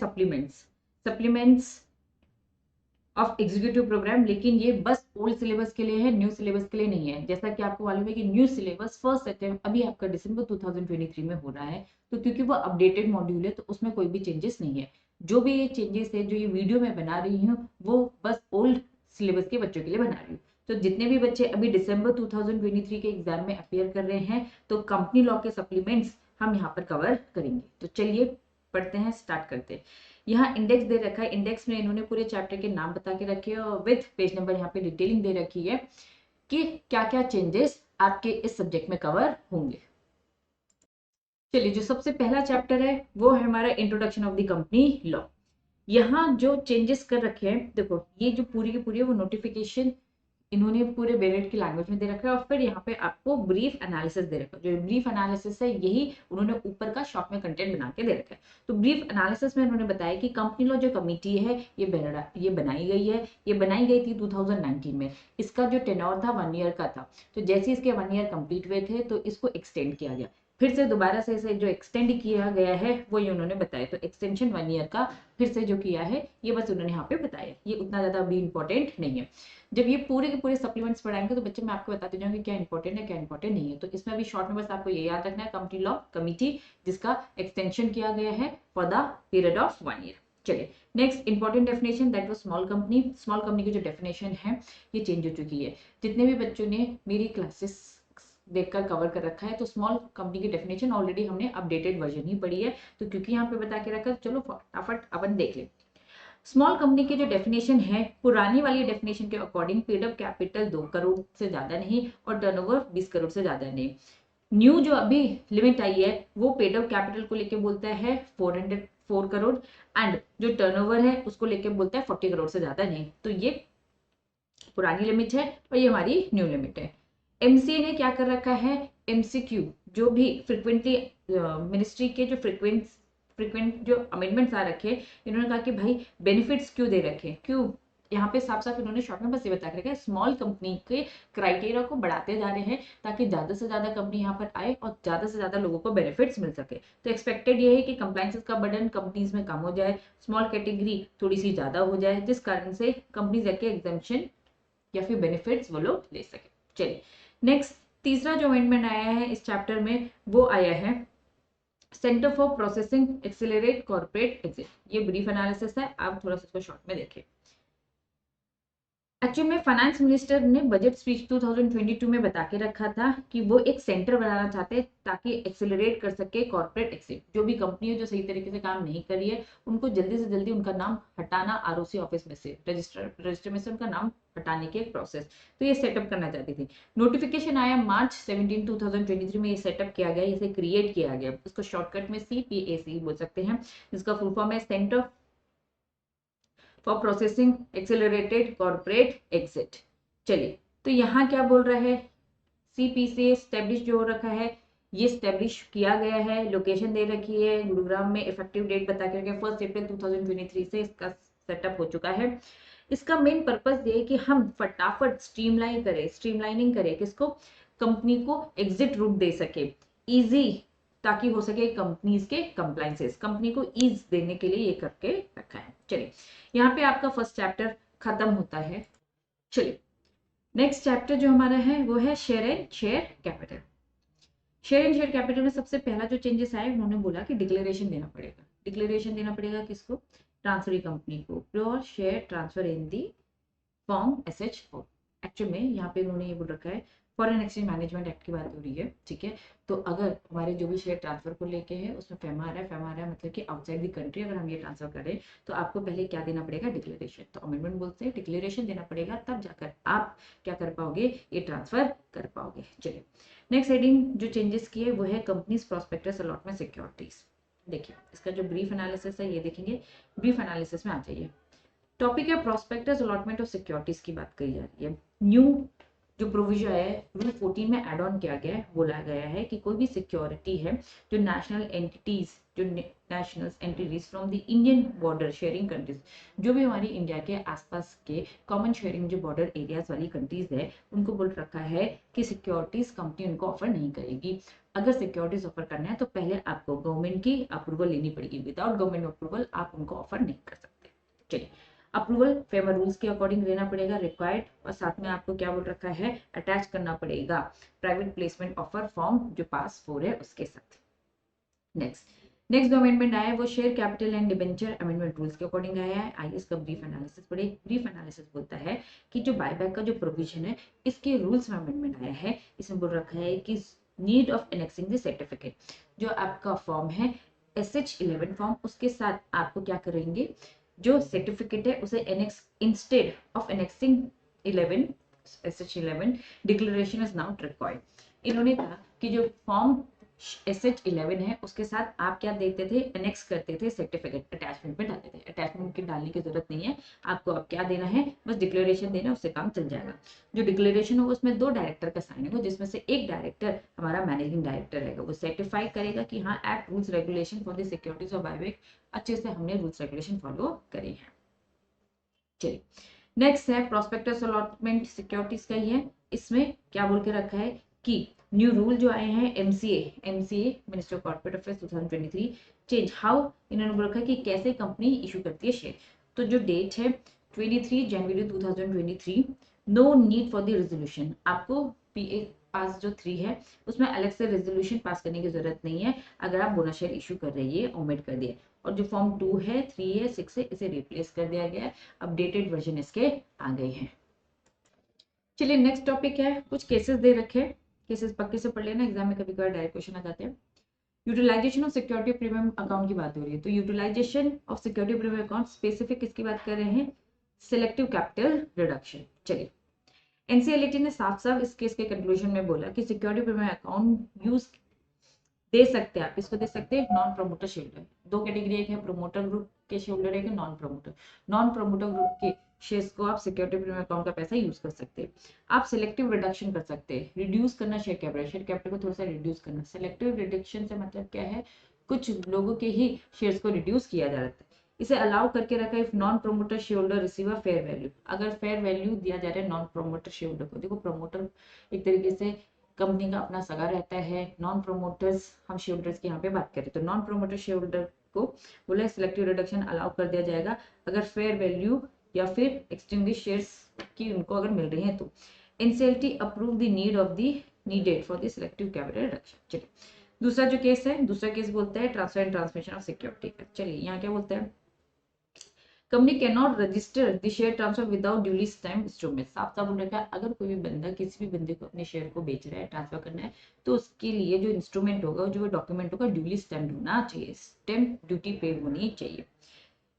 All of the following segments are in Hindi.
सप्लीमेंट्स ऑफ एग्जीक्यूटिव प्रोग्राम, लेकिन ये बस ओल्ड सिलेबस के लिए है, न्यू सिलेबस के लिए नहीं है। जैसा कि आपको मालूम है कि न्यू सिलेबस 1 सितंबर अभी आपका दिसंबर 2023 में हो रहा है, तो क्योंकि वो अपडेटेड मॉड्यूल है तो उसमें कोई भी चेंजेस नहीं है। जो भी ये चेंजेस है जो ये वीडियो में बना रही हूँ वो बस ओल्ड सिलेबस के बच्चों के लिए बना रही हूँ। तो जितने भी बच्चे अभी दिसंबर 2023 के एग्जाम में अपियर कर रहे हैं तो कंपनी लॉ के सप्लीमेंट्स हम यहाँ पर कवर करेंगे। तो चलिए पढ़ते हैं, स्टार्ट करते हैं। यहाँ इंडेक्स दे रखा है, इंडेक्स में इन्होंने पूरे चैप्टर के नाम बता के रखे हैं और विद पेज नंबर यहाँ पे डिटेलिंग दे रखी है कि क्या क्या चेंजेस आपके इस सब्जेक्ट में कवर होंगे। चलिए, जो सबसे पहला चैप्टर है वो है हमारा introduction of the company law. यहाँ जो चेंजेस कर रखे हैं, देखो ये जो पूरी की पूरी है वो नोटिफिकेशन इन्होंने पूरे बेरेट की लैंग्वेज में दे रखा है और फिर यहाँ पे आपको ब्रीफ एनालिसिस दे रखा है। जो ब्रीफ एनालिसिस है यही उन्होंने ऊपर का शॉर्ट में कंटेंट बना के दे रखा है। तो ब्रीफ एनालिसिस में उन्होंने बताया कि कंपनी लॉ जो कमेटी है ये बनाई गई है, ये बनाई गई थी 2019 में। इसका जो टेन्योर था 1 ईयर का था, तो जैसे इसके 1 ईयर कंप्लीट हुए थे तो इसको एक्सटेंड किया गया, फिर से दोबारा से इसे जो एक्सटेंड किया गया है वो ये उन्होंने बताया। तो एक्सटेंशन 1 ईयर का फिर से जो किया है ये बस उन्होंने यहाँ पे बताया, ये उतना ज्यादा अभी इंपॉर्टेंट नहीं है। जब ये पूरे के पूरे सप्लीमेंट्स पढ़ाएंगे तो बच्चे मैं आपको बताते जाऊंगी क्या इंपॉर्टेंट है क्या इंपॉर्टेंट नहीं है। तो इसमें अभी शॉर्ट में बस आपको ये याद रखना है, कंपनी लॉ कमिटी जिसका एक्सटेंशन किया गया है for the period of 1 year. चलिए, next important definition that was small company. Small company की जो डेफिनेशन है ये चेंज हो चुकी है। जितने भी बच्चों ने मेरी क्लासेस देखकर कवर कर रखा है तो स्मॉल कंपनी की डेफिनेशन ऑलरेडी हमने अपडेटेड वर्जन ही पढ़ी है, तो क्योंकि यहाँ पे बता के रखा, चलो फटाफट अपन देख ले। स्मॉल कंपनी की जो डेफिनेशन है पुरानी वाली डेफिनेशन के according paid up capital 2 crore से ज्यादा नहीं और टर्नओवर 20 करोड़ से ज्यादा नहीं। न्यू जो अभी लिमिट आई है वो पेड अप कैपिटल को लेके बोलता है 404 करोड़ एंड जो टर्नओवर है उसको लेके बोलता है 40 करोड़ से ज्यादा नहीं। तो ये पुरानी लिमिट है और ये हमारी न्यू लिमिट है। एमसीए ने क्या कर रखा है, एमसीक्यू जो भी फ्रिक्वेंटली मिनिस्ट्री के जो फ्रिक्वेंट जो अमेंडमेंट्स आ रखे, इन्होंने कहा कि भाई बेनिफिट्स क्यों दे रखे, क्यों यहाँ पे साफ साफ इन्होंने शॉर्ट में बस ये बता के रखा है स्मॉल कंपनी के क्राइटेरिया को बढ़ाते जा रहे हैं ताकि ज्यादा से ज्यादा कंपनी यहाँ पर आए और ज्यादा से ज्यादा लोगों को बेनिफिट्स मिल सके। तो एक्सपेक्टेड ये है कि कंप्लायंसेस का बर्डन कंपनीज में कम हो जाए, स्मॉल कैटेगरी थोड़ी सी ज्यादा हो जाए, जिस कारण से कंपनीज के एग्जाम्पशन या फिर बेनिफिट्स वो लोग ले सके। चलिए, नेक्स्ट तीसरा जो अमेंडमेंट आया है इस चैप्टर में वो आया है centre for processing accelerate corporate exit. ये ब्रीफ एनालिसिस है, आप थोड़ा सा इसको शॉर्ट में देखें। एक्चुअली में फाइनेंस मिनिस्टर ने बजट स्पीच 2022 में बता के रखा था कि वो एक सेंटर बनाना चाहते हैं ताकि एक्सेलरेट कर सके कॉर्पोरेट एक्सिट। जो भी कंपनी है जो सही तरीके से काम नहीं कर रही है उनको जल्दी से जल्दी उनका नाम हटाना, आरओसी ऑफिस में से रजिस्टर में से उनका नाम हटाने की एक प्रोसेस, तो ये सेटअप करना चाहती थी। नोटिफिकेशन आया मार्च 17 2023 में, ये सेटअप किया गया, इसे क्रिएट किया गया। इसको शॉर्टकट में CPAC बोल सकते हैं, जिसका फुल फॉर्म है centre for processing accelerated corporate exit. चलिए, तो यहाँ क्या बोल रहा है, CPC स्टैब्लिश जो हो रखा है ये स्टैब्लिश किया गया है, लोकेशन दे रखी है गुरुग्राम में, इफेक्टिव डेट बता के रखा है 1 अप्रैल 2023 से इसका सेटअप हो चुका है। इसका मेन पर्पस ये है कि हम फटाफट स्ट्रीमलाइनिंग करें किसको, कंपनी को एग्जिट रूट दे सके इजी, ताकि हो सके कंपनीज के कंप्लायंसेस, कंपनी को ईज देने के लिए ये करके रखा है। चलिए, यहाँ पे आपका फर्स्ट चैप्टर खत्म होता है। चलिए, नेक्स्ट चैप्टर जो हमारा है वो है share and share capital. Share and share capital में सबसे पहला जो चेंजेस आए, उन्होंने बोला कि डिक्लेरेशन देना पड़ेगा। डिक्लेरेशन देना पड़ेगा किसको, ट्रांसफरी कंपनी को, pure share transfer in the form SH4। Actual में यहाँ पे उन्होंने ये बोल रखा है, फॉरेन एक्सचेंज मैनेजमेंट एक्ट की बात हो रही है, ठीक है। तो अगर हमारे जो भी शेयर ट्रांसफर को लेके है उसमें फेमा आ रहा है मतलब कि आउटसाइड द कंट्री अगर हम ये ट्रांसफर करें तो आपको पहले क्या देना पड़ेगा, डिक्लेरेशन। तो अमेंडमेंट बोलते हैं डिक्लेरेशन देना पड़ेगा, तब जाकर आप क्या कर पाओगे, ये ट्रांसफर कर पाओगे। चलिए, नेक्स्ट हेडिंग जो चेंजेस किए वो है कंपनीज प्रॉस्पेक्टस अलॉटमेंट सिक्योरिटीज। देखिए, इसका जो ब्रीफ एनालिसिस है ये देखेंगे, ब्रीफ एनालिसिस में आ जाइए। टॉपिक है प्रॉस्पेक्टस अलॉटमेंट ऑफ सिक्योरिटीज की बात करी जा रही है। न्यू जो प्रोविजन है रूल 14 में एड ऑन किया गया है, बोला गया है कि कोई भी सिक्योरिटी है जो नेशनल एंटिटीज, जो national entities from the Indian border sharing countries, जो भी हमारी इंडिया के आसपास के कॉमन शेयरिंग जो बॉर्डर एरियाज वाली कंट्रीज है, उनको बोल रखा है कि सिक्योरिटीज कंपनी उनको ऑफर नहीं करेगी। अगर सिक्योरिटीज ऑफर करना है तो पहले आपको गवर्नमेंट की अप्रूवल लेनी पड़ेगी, विदाउट गवर्नमेंट अप्रूवल आप उनको ऑफर नहीं कर सकते। चलिए, अप्रूवल फेमर रूल्स के अकॉर्डिंग लेना पड़ेगा रिक्वायर्ड, और साथ में आपको क्या बोल रखा है, अटैच करना पड़ेगा प्राइवेट प्लेसमेंट ऑफर फॉर्म जो पास 4 है उसके साथ। नेक्स्ट जो अमेंडमेंट आया है वो share capital and debenture amendment rules के अकॉर्डिंग आया है। आइए इसका ब्रीफ एनालिसिस पढ़े। ब्रीफ एनालिसिस बोलता है कि जो बायबैक का जो प्रोविजन है इसके रूल्स में अमेंडमेंट आया है। इसमें बोल रखा है कि need of annexing the certificate, जो आपका फॉर्म है SH11 फॉर्म, उसके साथ आपको क्या करेंगे, जो सर्टिफिकेट है उसे annex, instead of annexing 11 SH11 declaration is not required. इन्होंने कहा कि जो फॉर्म SH11 है उसके साथ आप क्या देते थे, एनेक्स करते थे सर्टिफिकेट, अटैचमेंट में डालते थे। अटैचमेंट की डालने की जरूरत नहीं है आपको, अब क्या देना है, बस डिक्लेरेशन देना, उससे काम चल जाएगा। जो डिक्लेरेशन होगा उसमें 2 डायरेक्टर का साइन होगा, जिसमें से एक डायरेक्टर हमारा मैनेजिंग डायरेक्टर रहेगा, वो सर्टिफाई करेगा कि हाँ act rules regulation for the securities of buyback, अच्छे से हमने रूल्स रेगुलेशन फॉलो करे हैं। चलिए, नेक्स्ट है प्रोस्पेक्टस अलॉटमेंट सिक्योरिटीज का ही है। इसमें क्या बोल के रखा है कि न्यू रूल जो आए हैं MCA minister of corporate affairs 2023 change how, इन्होंने बोल रखा है कि कैसे कंपनी इशू करती है शेयर। तो जो डेट है 23 जनवरी 2023, no need for the resolution, आपको PA पास जो 3 है उसमें अलग से रेजोल्यूशन पास करने की जरूरत नहीं है अगर आप बोनस शेयर इशू कर रही है, ओमिट कर दिया। और जो फॉर्म 2 है, 3 है, 6 है, इसे रिप्लेस कर दिया गया है, अपडेटेड वर्जन इसके आ गए हैं। चलिए नेक्स्ट टॉपिक है, कुछ केसेस दे रखे, केसेस पक्के से पढ़ लेना, एग्जाम में कभी कभार डायरेक्ट क्वेश्चन आ जाते हैं। Utilization of security premium account की बात हो रही है, तो utilization of security premium account specific किसकी बात कर रहे हैं, सिलेक्टिव कैपिटल रिडक्शन। चलिए, एनसीएलटी ने साफ साफ इस केस के कंक्लूजन में बोला कि सिक्योरिटी प्रीमियम अकाउंट यूज दे सकते हैं, आप इसको दे सकते हैं नॉन प्रमोटर शेयर। 2 कैटेगरी, एक है प्रोमोटर ग्रुप के शेयर, एक है non promoter. Non promoter group के शेयर्स को आप सिक्योरिटी प्रीमियम अकाउंट का पैसा यूज कर सकते हैं। आप सिलेक्टिव रिडक्शन कर सकते हैं, रिड्यूस करना शेयर कैपिटल को थोड़ा सा रिड्यूस करना। सिलेक्टिव रिडक्शन से मतलब क्या है, कुछ लोगों के ही शेयर्स को रिड्यूस किया जा रहा है, इसे अलाउ करके रखा है। If non promoter share holder receive a fair value, अगर फेयर वैल्यू दिया जा रहा है नॉन प्रमोटर शेयर होल्डर को। देखो, प्रमोटर एक तरीके से कंपनी का अपना सगा रहता है, नॉन प्रोमोटर्स, हम शेयर होल्डर्स की यहाँ पे बात करें तो नॉन प्रोमोटर शेयर होल्डर को बोला सिलेक्टिव रिडक्शन अलाउ कर दिया जाएगा अगर फेयर वैल्यू या फिर एक्सटिंग्विश शेयर्स की उनको अगर मिल रही है तो। NCLT approve the need of the needed for the selective capital reduction. चलिए, दूसरा जो केस है, दूसरा केस बोलता है transfer and transmission of security का। चलिए, यहाँ क्या बोलता है, company can not register the share transfer without duly stamp instrument. साफ साफ बोल रखा है, अगर कोई भी बंदा किसी भी बंदे को अपने शेयर को बेच रहा है, ट्रांसफर करना है, तो उसके लिए जो इंस्ट्रूमेंट होगा, जो डॉक्यूमेंट होगा, ड्यूली स्टैम्प होना चाहिए, स्टैम्प ड्यूटी पेड होनी चाहिए।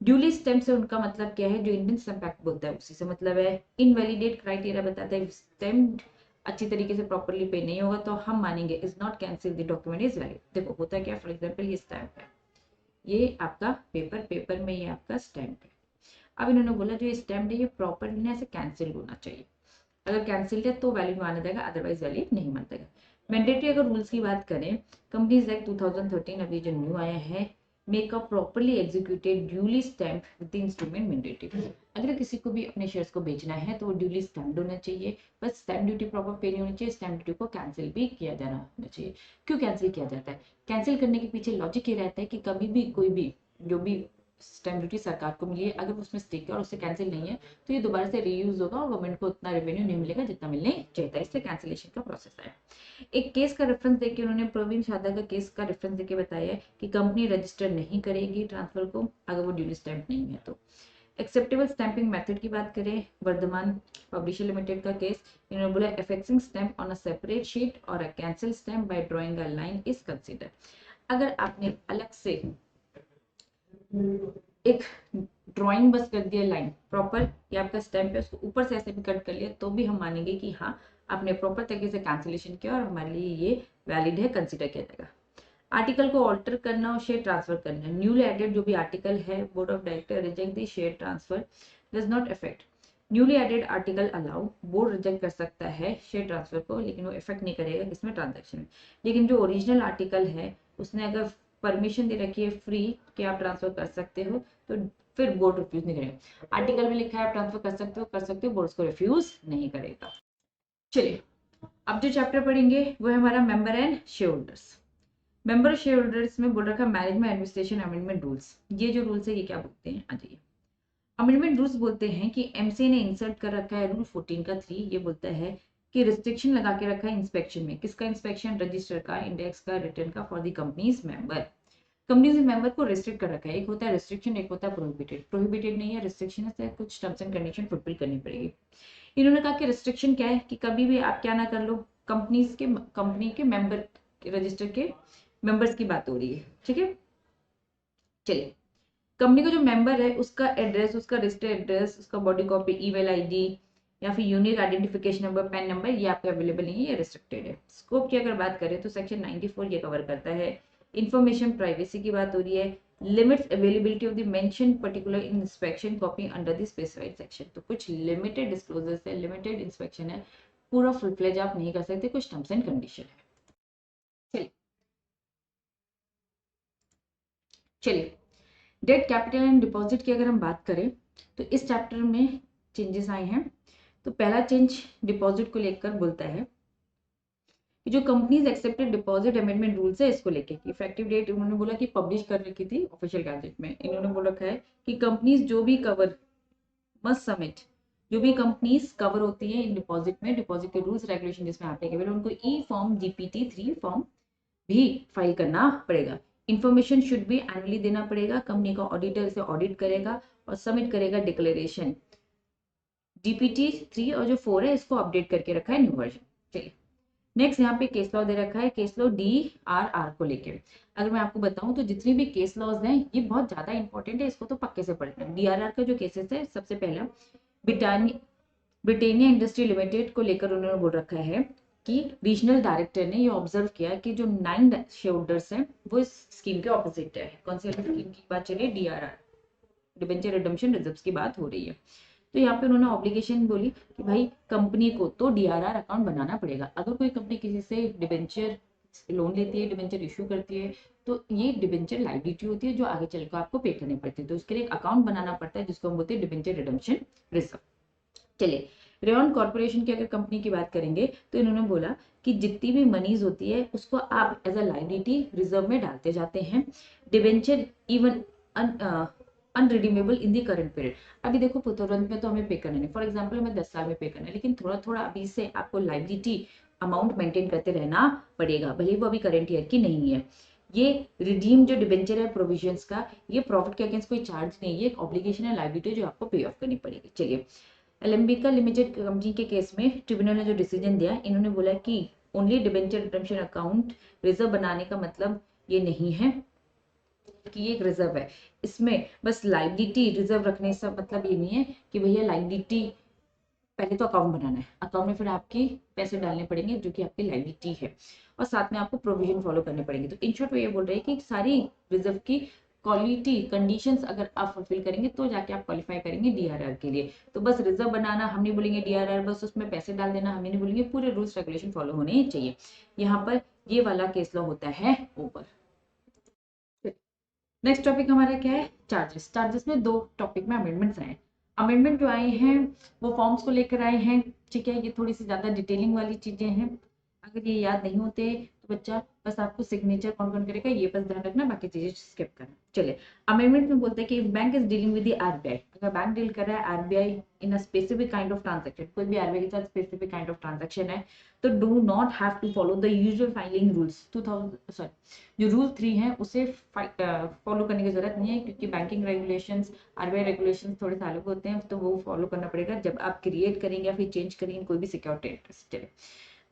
ड्यूली स्टैम्प से उनका मतलब क्या है, जो इंडियन स्टैम्प एक्ट बोलता है उसी से मतलब है। इनवैलिडेट क्राइटेरिया बताता है, स्टैम्प अच्छी तरीके से प्रॉपरली पे नहीं होगा तो हम मानेंगे is not cancel the document is valid. देखो होता क्या, फॉर एग्जाम्पल ये स्टैम्प है, ये आपका पेपर में ये आपका स्टैम्प है। अब इन्होंने बोला जो स्टैम्प है ये प्रॉपरली ना से कैंसिल होना चाहिए, अगर कैंसिल है तो वैलिड माना जाएगा, अदरवाइज वैलिड नहीं माना जाएगा। मैंडेटरी अगर रूल्स की बात करें, कंपनीज एक्ट 2013 अभी जो न्यू आया है, make a properly executed duly stamp with the instrument mandatory. अगर किसी को भी अपने शेयर्स को बेचना है तो वो ड्यूली स्टैम्प होना चाहिए, बस स्टैम्प ड्यूटी प्रॉपर पे नहीं होनी चाहिए, स्टैम्प ड्यूटी को कैंसिल भी किया जाना होना चाहिए। क्यों कैंसिल किया जाता है, कैंसिल करने के पीछे लॉजिक ये रहता है कि कभी भी कोई भी जो भी स्टैम्प ड्यूटी सरकार को मिली है, अगर उसमें स्टिक है और उससे कैंसिल नहीं है तो ये दोबारा से रीयूज होगा और गवर्नमेंट को उतना रेवेन्यू नहीं मिलेगा जितना मिलने चाहिए था, इसलिए कैंसिलेशन का प्रोसेस है। एक केस का रेफरेंस देके उन्होंने प्रवीण शादा का केस का रेफरेंस देके बताया कि कंपनी रजिस्टर नहीं करेगी ट्रांसफर को अगर वो ड्यूली स्टैम्प नहीं है तो। एक्सेप्टेबल स्टैंपिंग मेथड की बात करें, वर्धमान पब्लिशर लिमिटेड का केस, इन्होंने बोला affixing stamp on a separate sheet और a cancel stamp by drawing a line is consider. अगर आपने अलग से एक ड्राइंग बस कर दिया लाइन प्रॉपर, ये आपका स्टैम्प है, उसको ऊपर से ऐसे भी कट कर लिया तो भी हम मानेंगे कि हाँ आपने प्रॉपर तरीके से कैंसिलेशन किया और हमारे लिए ये वैलिड है, कंसीडर किया जाएगा। आर्टिकल को ऑल्टर करना और शेयर ट्रांसफर करना, न्यूली एडेड जो भी आर्टिकल है, board of director reject the share transfer does not affect newly added article allow, board reject कर सकता है शेयर ट्रांसफर को, लेकिन वो इफेक्ट नहीं करेगा किसमें, ट्रांजैक्शन में। लेकिन जो ओरिजिनल आर्टिकल है उसने अगर परमिशन दे रखी है फ्री कि आप ट्रांसफर कर सकते हो, तो फिर बोर्ड रिफ्यूज नहीं करेगा। आर्टिकल में लिखा है आप ट्रांसफर कर सकते हो, बोर्ड उसको रिफ्यूज नहीं करेगा। चलिए अब जो चैप्टर पढ़ेंगे वो है हमारा member and share holders. Member share holders में बोल रखा मैनेजमेंट एडमिनिस्ट्रेशन अमेंडमेंट रूल्स। ये जो रूल्स है ये क्या बोलते हैं, आ जाइए। अमेंडमेंट रूल्स बोलते हैं कि एमसी ने इंसर्ट कर रखा है रूल 14 का 3, ये बोलता है कि रिस्ट्रिक्शन लगा के रखा है इंस्पेक्शन में। किसका इंस्पेक्शन, रजिस्टर का, इंडेक्स का, रिटर्न का, for the companies member. Companies member को रिस्ट्रिक्ट कर रखा है, एक होता है रिस्ट्रिक्शन, एक होता है प्रोहिबिटेड। प्रोहिबिटेड नहीं है, रिस्ट्रिक्शन है, कुछ टर्म्स एंड कंडीशन फुलफिल करनी पड़ेगी। इन्होंने कहा कि रिस्ट्रिक्शन क्या है कि कभी भी आप क्या ना कर लो, कंपनी के मेंबर रजिस्टर के मेंबर्स की बात हो रही है, ठीक है। चलिए, कंपनी का जो मेंबर है उसका एड्रेस, उसका रजिस्टर एड्रेस, उसका बॉडी कॉपी, ईमेल आईडी या फिर unique identification number, pan number, ये आपका अवेलेबल नहीं है, ये रिस्ट्रिक्टेड है। स्कोप की अगर बात करें तो सेक्शन 94 ये कवर करता है। इंफॉर्मेशन प्राइवेसी की बात हो रही है। Limits availability of the mention particular in inspection copy under the specified section. तो कुछ लिमिटेड डिस्क्लोजर्स है, लिमिटेड इंस्पेक्शन है, पूरा फुल फ्लेज आप नहीं कर सकते, कुछ टर्म्स एंड कंडीशन है। चलिए चलिए डेट कैपिटल एंड डिपॉजिट की अगर हम बात करें तो इस चैप्टर में चेंजेस आए हैं। तो पहला चेंज डिपॉजिट को लेकर बोलता है कि जो companies accepted deposit amendment rules है इसको लेके इफेक्टिव डेट उन्होंने बोला कि पब्लिश कर रखी थी ऑफिशियल गैजेट में। इन्होंने बोल रखा है कि कंपनीज जो भी कवर मस्ट सबमिट, जो भी कंपनीज कवर होती है इन डिपॉजिट में, डिपॉजिट के रूल्स रेगुलेशन जिसमें एप्लीकेबल है, उनको ई फॉर्म जीपीटी 3 फॉर्म भी फाइल करना पड़ेगा। इंफॉर्मेशन शुड भी एनुअली देना पड़ेगा, कंपनी का ऑडिटर इसे ऑडिट करेगा और सबमिट करेगा डिक्लेरेशन। जीपीटी 3 और जो 4 है इसको अपडेट करके रखा है न्यू वर्जन। चलिए नेक्स्ट यहाँ पे केस लॉ दे रखा है, केस लॉ DRR को लेके। अगर मैं आपको बताऊं तो जितनी भी केस लॉज हैं ये बहुत ज्यादा इंपॉर्टेंट है, इसको तो पक्के से पढ़ना है। DRR का जो केसेस है, सबसे पहला ब्रिटानिया इंडस्ट्री लिमिटेड को लेकर उन्होंने बोल रखा है कि रीजनल डायरेक्टर ने ये ऑब्जर्व किया कि जो 9 शेयर होल्डर्स हैं वो इस स्कीम के ऑपोजिट है। कौन सी स्कीम की बात चल रही है, DRR, डिबेंचर रिडम्पशन रिजर्व्स की बात हो रही है। तो यहाँ पे उन्होंने ऑब्लिगेशन बोली कि भाई कंपनी को तो DRR अकाउंट बनाना पड़ेगा। अगर कोई कंपनी किसी से डिबेंचर लोन लेती है, डिबेंचर इशू करती है, तो ये डिबेंचर लायबिलिटी होती है जो आगे चलकर आपको पे करनी पड़ती है। तो उसके लिए एक अकाउंट बनाना पड़ता है जिसको हम बोलते हैं डिबेंचर रिडम्पशन रिजर्व। चलिए रेयन कॉर्पोरेशन की अगर कंपनी की बात करेंगे तो इन्होंने बोला कि जितनी भी मनीज होती है उसको आप एज अ लायबिलिटी रिजर्व में डालते जाते हैं। Debenture even unredeemable in the current period. अभी देखो तुरंत में तो हमें पे करना नहीं, फॉर एग्जाम्पल हमें 10 साल में पे करना है, लेकिन थोड़ा थोड़ा अभी से आपको लायबिलिटी अमाउंट मेंटेन करते रहना पड़ेगा, भले वो अभी करंट ईयर की नहीं है। ये रिडीम जो डिबेंचर है प्रोविजंस का, ये प्रॉफिट के अगेंस्ट कोई चार्ज नहीं है, ये एक ऑब्लिगेशन है, लायबिलिटी जो आपको पे ऑफ करनी पड़ेगी। चलिए एलेम्बिका लिमिटेड कंपनी के केस में ट्रिब्यूनल ने जो डिसीजन दिया, इन्होंने बोला कि only debenture redemption account reserve बनाने का मतलब ये नहीं है कि ये एक रिजर्व है, इसमें बस लायबिलिटी रिजर्व रखने से मतलब ये नहीं है कि भैया लायबिलिटी, पहले तो अकाउंट बनाना है, अकाउंट में फिर आपकी पैसे डालने पड़ेंगे जो कि आपकी लायबिलिटी है, और साथ में आपको प्रोविजन फॉलो करने पड़ेंगे। तो इन शॉर्ट वो ये बोल रहे हैं कि सारी रिजर्व की क्वालिटी कंडीशंस अगर आप फुलफिल करेंगे तो जाके आप क्वालिफाई करेंगे DRR के लिए। तो बस रिजर्व बनाना हम नहीं बोलेंगे, DRR बस उसमें पैसे डाल देना हम नहीं बोलेंगे, पूरे रूल्स रेगुलेशन फॉलो होने चाहिए। यहाँ पर ये वाला केस लॉ होता है ओवर। नेक्स्ट टॉपिक हमारा क्या है, चार्जेस। चार्जेस में 2 टॉपिक में अमेंडमेंट्स आए हैं। अमेंडमेंट जो आए हैं वो फॉर्म्स को लेकर आए हैं, ठीक है, ये थोड़ी सी ज्यादा डिटेलिंग वाली चीजें हैं। अगर ये याद नहीं होते तो बच्चा बस आपको सिग्नेचर कौन कौन करेगा ये बस ध्यान रखना, बाकी चीजें स्किप करना। चलिए अमेंडमेंट में बोलते हैं कि bank is dealing with the RBI, अगर बैंक डील कर रहा है RBI in a specific kind of transaction, कोई भी RBI के साथ स्पेसिफिक काइंड ऑफ ट्रांजेक्शन है, तो do not have to follow the usual filing rules 2000 जो रूल 3 है उसे फॉलो करने की जरूरत नहीं है, क्योंकि बैंकिंग रेगुलेशंस RBI रेगुलेशंस थोड़े से अलग होते हैं, तो वो फॉलो करना पड़ेगा जब आप क्रिएट करेंगे या फिर चेंज करेंगे कोई भी सिक्योरिटी इंटरेस्ट। चलिए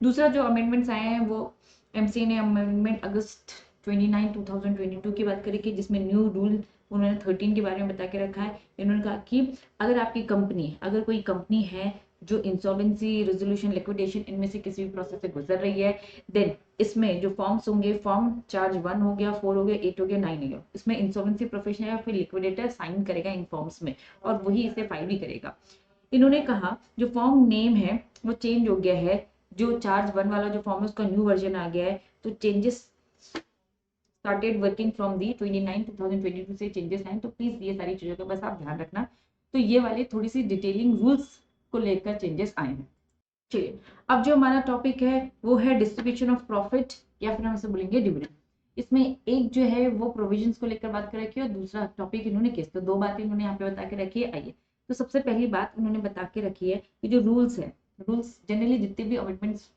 दूसरा जो अमेंडमेंट्स आए हैं वो एमसी ने अमेंडमेंट अगस्त 29 2022 की बात करी कि जिसमें न्यू रूल उन्होंने 13 के बारे में बता के रखा है। इन्होंने कहा कि अगर आपकी कंपनी, अगर कोई कंपनी है जो इंसॉल्वेंसी, रेजोल्यूशन, लिक्विडेशन इनमें से किसी भी प्रोसेस से गुजर रही है, देन इसमें जो फॉर्म्स होंगे, फॉर्म चार्ज 1 हो गया, 4 हो गया, 8 हो गया, 9 हो गया, इसमें इंसॉल्वेंसी प्रोफेशनल या फिर लिक्विडेटर साइन करेगा इन फॉर्म्स में और वही इसे फाइल भी करेगा। इन्होंने कहा जो फॉर्म नेम है वो चेंज हो गया है, जो चार्ज 1 वाला जो फॉर्म है उसका न्यू वर्जन आ गया है, तो changes started working from the 29 2022 से चेंजेस आए, तो प्लीज ये सारी चीजों का बस आप ध्यान रखना। तो ये वाले थोड़ी सी डिटेलिंग रूल्स को लेकर चेंजेस आए हैं। चलिए, अब जो हमारा टॉपिक है वो है डिस्ट्रीब्यूशन ऑफ प्रॉफिट, या फिर हम इसे बोलेंगे डिविडेंड। इसमें एक जो है वो प्रोविजंस को लेकर बात कर रखी है और दूसरा टॉपिक इन्होंने केस, तो दो बातें इन्होंने यहाँ पे बता के रखी है। आइए, तो सबसे पहली बात उन्होंने बता के रखी है कि जो रूल्स है, रूल्स जनरली जितने भी अमेंडमेंट्स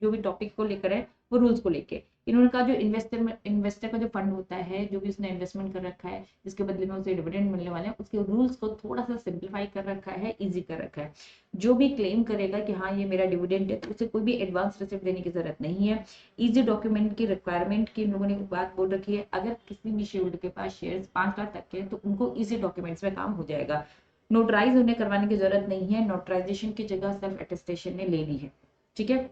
जो भी टॉपिक को लेकर है वो रूल्स को लेके इन्होंने कहा जो इन्वेस्टर का जो फंड होता है, जो भी उसने इन्वेस्टमेंट कर रखा है जिसके बदले में उसे डिविडेंड मिलने वाले हैं, उसके रूल्स को थोड़ा सा सिंप्लीफाई कर रखा है, इजी कर रखा है। जो भी क्लेम करेगा कि हाँ ये मेरा डिविडेंड है, तो उसे कोई भी एडवांस रिसिप्ट देने की जरूरत नहीं है। इजी डॉक्यूमेंट की रिक्वायरमेंट की इन लोगों ने बात बोल रखी है। अगर किसी भी शेयर के पास शेयर 5 लाख तक के, तो उनको इजी डॉक्यूमेंट्स में काम हो जाएगा। नोटराइज उन्हें करवाने की जरूरत नहीं है, नोटराइजेशन की जगह सेल्फ अटेस्टेशन ने ले ली है। ठीक है,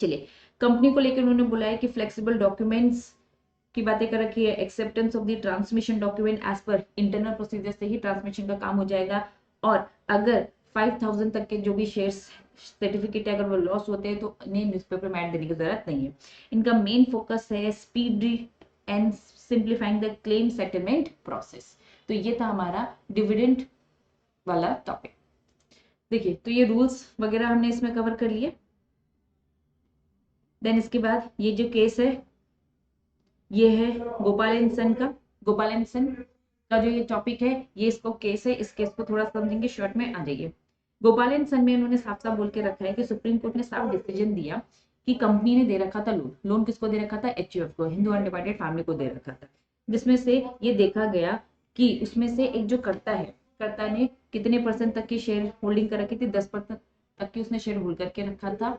चलिए, कंपनी को लेकर उन्होंने बोला है कि फ्लेक्सिबल डॉक्यूमेंट्स की बातें कर रखी है। Acceptance of the transmission document as per internal procedure से ही ट्रांसमिशन का काम हो जाएगा। और अगर 5000 तक के जो भी शेयर्स सर्टिफिकेट है अगर वो लॉस होते हैं तो इन्हें न्यूज़पेपर में ऐड देने की जरूरत नहीं है। इनका मेन फोकस है speed and simplifying the claim settlement process. तो ये था हमारा डिविडेंड वाला टॉपिक। देखिए, तो ये रूल्स वगैरह हमने इसमें कवर कर लिए। देन इसके बाद ये जो केस है ये है गोपाल एंड सन का। गोपाल एंड सन का जो ये टॉपिक है, ये इसको केस है, इस केस को थोड़ा समझेंगे, शॉर्ट में आ जाइए। गोपाल एंड सन में उन्होंने साफ साफ बोल के रखा है कि सुप्रीम कोर्ट ने साफ डिसीजन दिया कि कंपनी ने दे रखा था लोन। लोन किसको दे रखा था? एचयूएफ को, हिंदू अनडिवाइडेड फैमिली को दे रखा था, जिसमें से ये देखा गया कि उसमें से एक जो कर्ता है, कर्ता ने कितने परसेंट तक की शेयर होल्डिंग कर रखी थी? 10% तक की उसने शेयर होल्ड करके रखा था।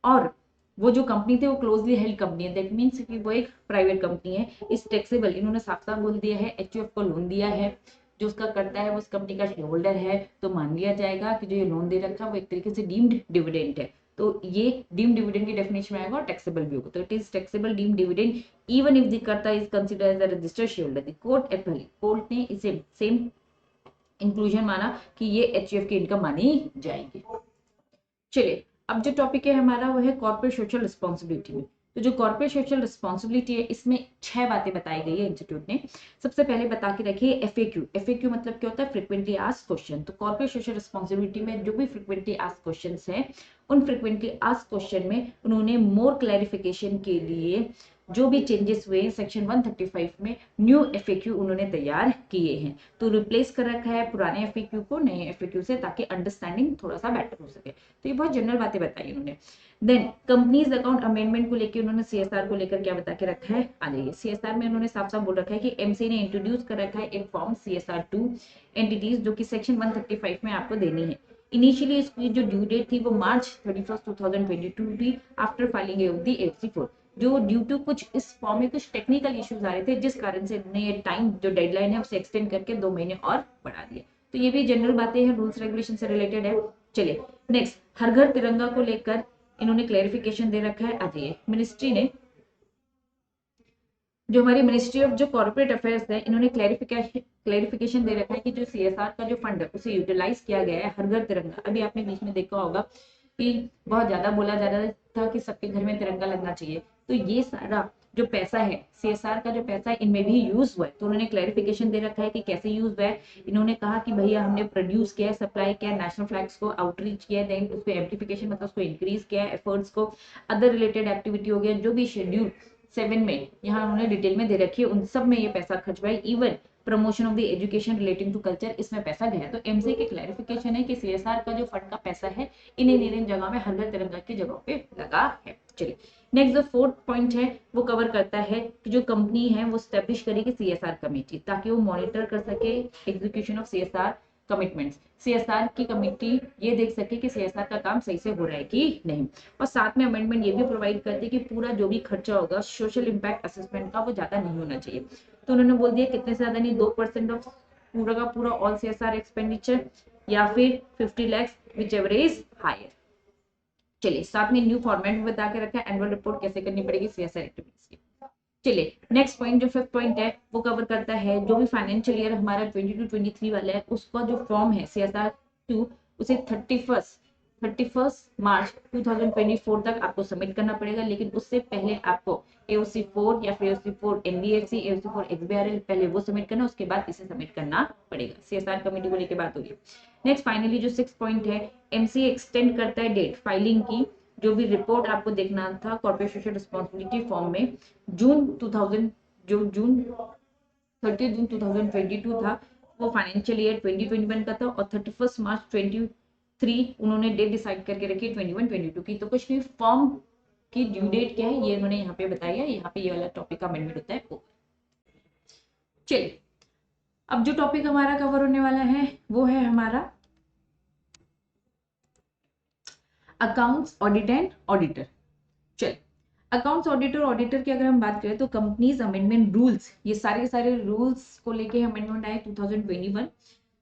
और वो जो कंपनी थी वो क्लोजली हेल्ड कंपनी है, दैट मीन्स कि वो एक प्राइवेट कंपनी है। इस टैक्सेबल इन्होंने साफ साफ बोल दिया है, एचयूएफ को लोन दिया है, जो उसका करता है वो उस कंपनी का शेयर होल्डर है, तो मान लिया जाएगा कि जो ये लोन दे रखा है वो एक तरीके से डीम्ड डिविडेंड है। तो ये डीम्ड डिविडेंड की डेफिनेशन में आएगा और टैक्सेबल भी होगा। तो it is taxable deemed dividend even if the karta is considered as a registered share holder. The court ने इसे सेम इंक्लूजन माना कि ये एचयूएफ की इनकम मानी जाएगी। चलिए, अब जो टॉपिक है हमारा वो है कॉर्पोरेट सोशल रिस्पॉन्सिबिलिटी में। तो जो कॉर्पोरेट सोशल रिस्पॉन्सिबिलिटी है इसमें 6 बातें बताई गई है इंस्टीट्यूट ने। सबसे पहले बता के रखिए एफएक्यू। एफएक्यू मतलब क्या होता है? Frequently asked question. तो कॉर्पोरेट सोशल रिस्पॉन्सिबिलिटी में जो भी फ्रिक्वेंटली आस्क्ड क्वेश्चंस हैं, उन फ्रिक्वेंटली आस्क्ड क्वेश्चन में उन्होंने मोर क्लैरिफिकेशन के लिए जो भी चेंजेस हुए सेक्शन 135 में न्यू एफएक्यू उन्होंने तैयार किए हैं। तो रिप्लेस कर रखा है पुराने एफएक्यू को नए एफएक्यू से, ताकि अंडरस्टैंडिंग थोड़ा सा बेटर हो सके। तो ये बहुत जनरल बातें बताई उन्होंने। देन कंपनीज अकाउंट अमेंडमेंट को लेकर उन्होंने सीएसआर को लेकर क्या बता के रखा है, आ जाइए। सीएसआर में उन्होंने साफ साफ बोल रखा है कि एमसी ने इंट्रोड्यूस कर रखा है एक फॉर्म CSR2 एंटिटीज, जो कि सेक्शन 135 में आपको देनी है। इनिशियली इसकी जो ड्यू डेट थी वो मार्च 31 2022 थी, after filing of the FC4। जो ड्यू टू कुछ इस फॉर्म में कुछ टेक्निकल इश्यूज आ रहे थे, जिस कारण से इन्होंने ये टाइम जो डेडलाइन है उसे एक्सटेंड करके 2 महीने और बढ़ा दिया। तो ये भी जनरल बातें हैं, रूल्स रेगुलेशन से रिलेटेड है। चलिए नेक्स्ट, हर घर तिरंगा को लेकर इन्होंने क्लेरिफिकेशन दे रखा है। आ जाइए, मिनिस्ट्री ने, जो हमारी मिनिस्ट्री ऑफ जो कॉर्पोरेट अफेयर्स है, इन्होंने क्लेरिफिकेशन दे रखा है कि जो सीएसआर का जो फंड है उसे यूटिलाइज किया गया है हर घर तिरंगा। अभी आपने बीच में देखा होगा कि बहुत ज्यादा बोला जा रहा था कि सबके घर में तिरंगा लगना चाहिए, तो ये सारा जो पैसा है सीएसआर का जो पैसा है इनमें भी यूज हुआ है। तो उन्होंने क्लैरिफिकेशन दे रखा है कि कैसे यूज हुआ है। इन्होंने कहा कि भैया हमने प्रोड्यूस किया है, सप्लाई किया है, नेशनल फ्लैग्स को आउटरीच किया है, देन उसको एम्प्लीफिकेशन मतलब उसको इंक्रीज किया है, एफर्ट्स को, अदर रिलेटेड एक्टिविटी हो गया, जो भी शेड्यूल 7 में यहाँ उन्होंने डिटेल में दे रखी है, उन सब में ये पैसा खर्च हुआ है। Even promotion of the education relating to culture, इसमें पैसा गया। तो एमसी की क्लैरिफिकेशन है कि सीएसआर का जो फंड का पैसा है इन जगह में हर घर तिरंगा की जगह पे लगा है। चलिए नेक्स्ट, जो 4th पॉइंट है वो कवर करता है कि जो कंपनी है वो स्टैब्लिश करेगी सीएसआर कमेटी, ताकि वो मॉनिटर कर सके execution of CSR commitments. CSR की कमेटी ये देख सके कि सीएसआर का काम सही से हो रहा है कि नहीं। और साथ में अमेंडमेंट ये भी प्रोवाइड करती है कि पूरा जो भी खर्चा होगा सोशल इम्पैक्ट असेसमेंट का, वो ज्यादा नहीं होना चाहिए। तो उन्होंने बोल दिया कितने से ज्यादा नहीं, 2% ऑफ पूरा का पूरा ऑल सीएसआर एक्सपेंडिचर, या फिर 50 lakhs whichever is higher. चलिए, साथ में न्यू फॉर्मेट में बता के रखा है एनुअल रिपोर्ट कैसे करनी पड़ेगी सीएसआर एक्टिविटीज की। चलिए नेक्स्ट पॉइंट, जो 5th पॉइंट है वो कवर करता है जो भी फाइनेंशियल ईयर हमारा 22-23 वाला है, उसका जो फॉर्म है CSR2 उसे 31 मार्च 2024 तक आपको सबमिट करना पड़ेगा। लेकिन उससे पहले आपको AOC4 या फिर AOC4 NBFC, AOC4 XBRL पहले वो सबमिट करना, उसके बाद इसे सबमिट करना पड़ेगा। CSR कमेटी को लेकर बात होगी। नेक्स्ट फाइनली जो 6 पॉइंट है, MCA एक्सटेंड करता है डेट फाइलिंग की। जो भी रिपोर्ट आपको देखना था कॉर्पोरेट सोशल रिस्पॉन्सिबिलिटी फॉर्म में, जून 30 जून 2022 था, वो फाइनेंशियल ईयर 2021 का था, और 31 मार्च 23 उन्होंने डेट डिसाइड करके रखी 21-22 की। तो कुछ भी फॉर्म की ड्यू डेट क्या है ये उन्होंने यहाँ पे बताया। यहाँ पे ये वाला टॉपिक का अमेंडमेंट होता है। चलिए, अब जो टॉपिक हमारा कवर होने वाला है वो है हमारा अकाउंट्स ऑडिट एंड ऑडिटर। चलिए, अकाउंट्स ऑडिटर ऑडिटर की अगर हम बात करें तो कंपनीज अमेंडमेंट रूल्स, ये सारे के सारे रूल्स को लेके अमेंडमेंट आए 2021।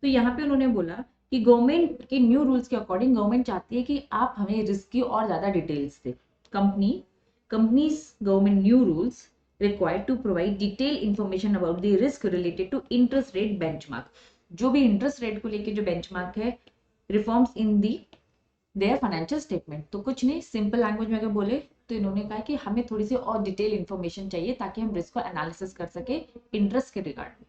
तो यहाँ पे उन्होंने बोला कि गवर्नमेंट के न्यू रूल्स के अकॉर्डिंग गवर्नमेंट चाहती है कि आप हमें रिस्क की और ज्यादा details they. Companies government new rules required to provide detailed information about the risk related to interest rate benchmark। जो भी इंटरेस्ट रेट को लेके जो बेंचमार्क है, reforms in the there financial statement. तो कुछ नहीं, सिंपल लैंग्वेज में अगर बोले तो इन्होंने कहा कि हमें थोड़ी सी और डिटेल इंफॉर्मेशन चाहिए ताकि हम रिस्क को एनालिसिस कर सके इंटरेस्ट के रिगार्ड में।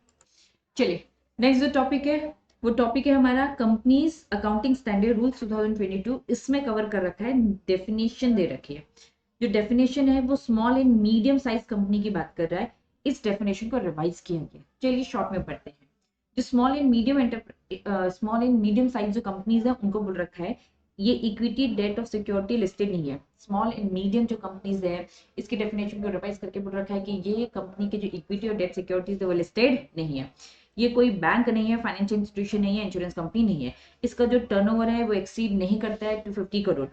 चलिए, नेक्स्ट जो टॉपिक है वो टॉपिक है हमारा कंपनीज अकाउंटिंग स्टैंडर्ड रूल्स 2022। इसमें कवर कर रखा है, डेफिनेशन दे रखी है। जो डेफिनेशन है वो small and medium size company की बात कर रहा है। इस डेफिनेशन को रिवाइज किया गया। चलिए शॉर्ट में पढ़ते हैं। जो स्मॉल एंड मीडियम साइज जो कंपनीज है उनको बोल रखा है ये equity debt of security listed नहीं है। स्मॉल एंड मीडियम जो कंपनीज है इसकी डेफिनेशन को रिवाइज करके बोल रखा है कि ये कंपनी के जो इक्विटी और डेट सिक्योरिटीज है वो लिस्टेड नहीं है। ये कोई बैंक नहीं है, फाइनेंशियल इंस्टीट्यूशन नहीं है, इंश्योरेंस कंपनी नहीं है। इसका जो टर्नओवर है वो एक्सीड नहीं करता है 250 करोड़।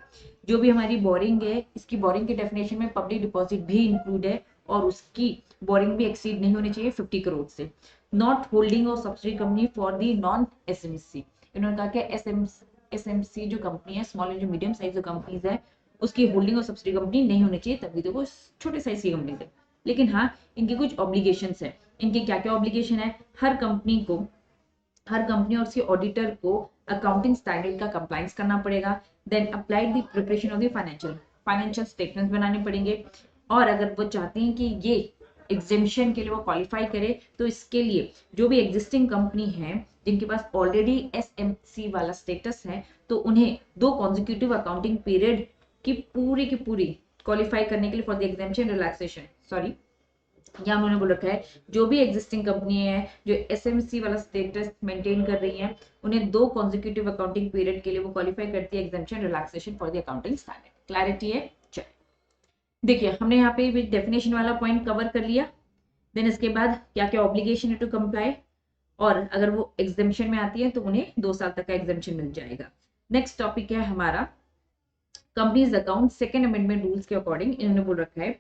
जो भी हमारी बोरिंग है, इसकी बोरिंग के डेफिनेशन में पब्लिक डिपॉजिट भी इंक्लूड है और उसकी बोरिंग भी एक्सीड नहीं होनी चाहिए 50 करोड़ से। नॉट होल्डिंग और subsidy company for the non SMC। इन्होंने कहा कि SMC जो कंपनी है, स्मॉल एंड मीडियम साइज जो कंपनीज है, उसकी होल्डिंग और सब्सिडी कंपनी नहीं होनी चाहिए, तभी तो वो छोटे साइज की कंपनीज है। लेकिन हाँ, इनकी कुछ ऑब्लिगेशंस है। इनकी क्या क्या ऑब्लिगेशन है? हर कंपनी और उसके ऑडिटर को अकाउंटिंग स्टैंडर्ड का कंप्लायंस करना पड़ेगा। Then applied the preparation of the financial statements बनाने पड़ेंगे। और अगर वो चाहते हैं कि ये एग्जेम्पशन के लिए वो क्वालिफाई करे तो इसके लिए जो भी एग्जिस्टिंग कंपनी है जिनके पास ऑलरेडी SMC वाला स्टेटस है तो उन्हें 2 कॉन्जिक्यूटिव अकाउंटिंग पीरियड की पूरी क्वालिफाई करने के लिए फॉर द एग्जेम्पशन रिलैक्सेशन या उन्होंने बोल रखा है जो भी एग्जिस्टिंग कंपनी है जो SMC वाला स्टेटस मेंटेन कर रही है उन्हें 2 कॉन्जिक्यूटिव अकाउंटिंग पीरियड के लिए वो क्वालिफाई करती है exemption relaxation for the accounting standard. Clarity है? चलिए, देखिए हमने यहाँ पे डेफिनेशन वाला पॉइंट कवर कर लिया। देन इसके बाद क्या क्या ऑब्लिगेशन है टू कंप्लाई, और अगर वो एग्जेम्पशन में आती है तो उन्हें 2 साल तक का एग्जेम्पशन मिल जाएगा। नेक्स्ट टॉपिक है हमारा companies account second amendment rules के अकॉर्डिंग इन्होंने बोल रखा है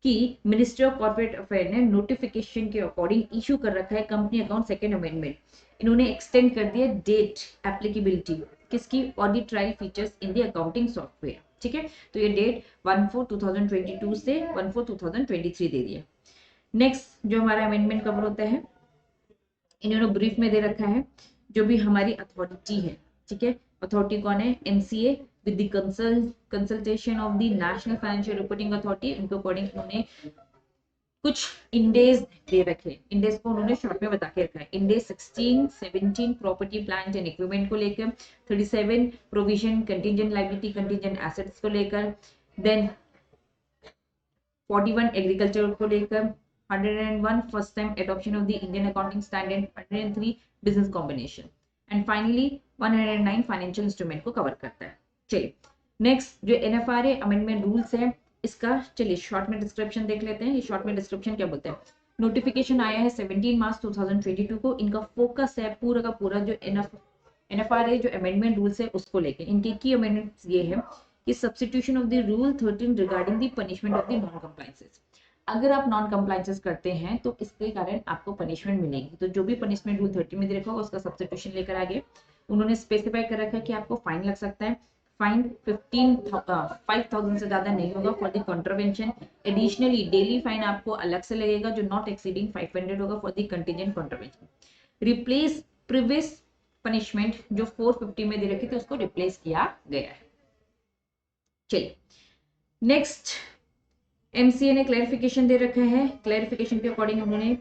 कि मिनिस्ट्री ऑफ कॉर्पोरेट अफेयर ने नोटिफिकेशन के अकॉर्डिंग इशू कर रखा है कंपनी अकाउंट सेकेंड अमेंडमेंट। इन्होंने एक्सटेंड कर दिया डेट एप्लीकेबिलिटी किसकी? Audit trial features in the accounting software. ठीक है, तो ये डेट 1/4/2022 से 1/4/2023 दे दिया। नेक्स्ट जो हमारा अमेंडमेंट कवर होता है इन्होंने ब्रीफ में दे रखा है जो भी हमारी अथॉरिटी है। ठीक है, अथॉरिटी कौन है? MCA with the consultation of the national financial reporting authority. उनको अकॉर्डिंग उन्होंने कुछ इंडेज दे रखे। इंडेज को उन्होंने शॉर्ट में बता के रखा है। इंडेज 16, 17 प्रॉपर्टी प्लांट एंड इक्विपमेंट को लेकर, 37 provision contingent liability contingent assets को लेकर, देन 41 एग्रीकल्चर को लेकर, 101 first time adoption of the Indian accounting standard, 103 business combination and finally 109 financial instrument को कवर करता है। चलिए, नेक्स्ट जो NFRA अमेंडमेंट रूल्स है इसका चलिए शॉर्ट में डिस्क्रिप्शन देख लेते हैं। ये शॉर्ट में डिस्क्रिप्शन क्या बोलते हैं? नोटिफिकेशन आया है 17 मार्च 2022 को। इनका फोकस है पूरा का पूरा जो NFRA जो अमेंडमेंट रूल्स है उसको लेके। इनके की अमेंडमेंट्स ये है कि substitution of the rule 13 regarding the punishment of the non compliances. अगर आप नॉन कंप्लायंसेस करते हैं तो इसके कारण आपको पनिशमेंट मिलेगी। तो जो भी पनिशमेंट रूल 30 में दे रखा होगा उसका सब्स्टिट्यूशन लेकर आगे उन्होंने स्पेसिफाई कर रखा है कि आपको फाइन लग सकता है। फाइन 5,000 से ज्यादा नहीं होगा for the contravention. Additionally daily fine आपको अलग से लगेगा जो नॉट एक्सीडिंग 500 होगा for the contingent contravention. Replace previous punishment जो 450 में दे रखी थी उसको रिप्लेस किया गया है। चलिए नेक्स्ट, एमसीए ने क्लैरिफिकेशन दे रखा है। क्लैरिफिकेशन के अकॉर्डिंग उन्होंने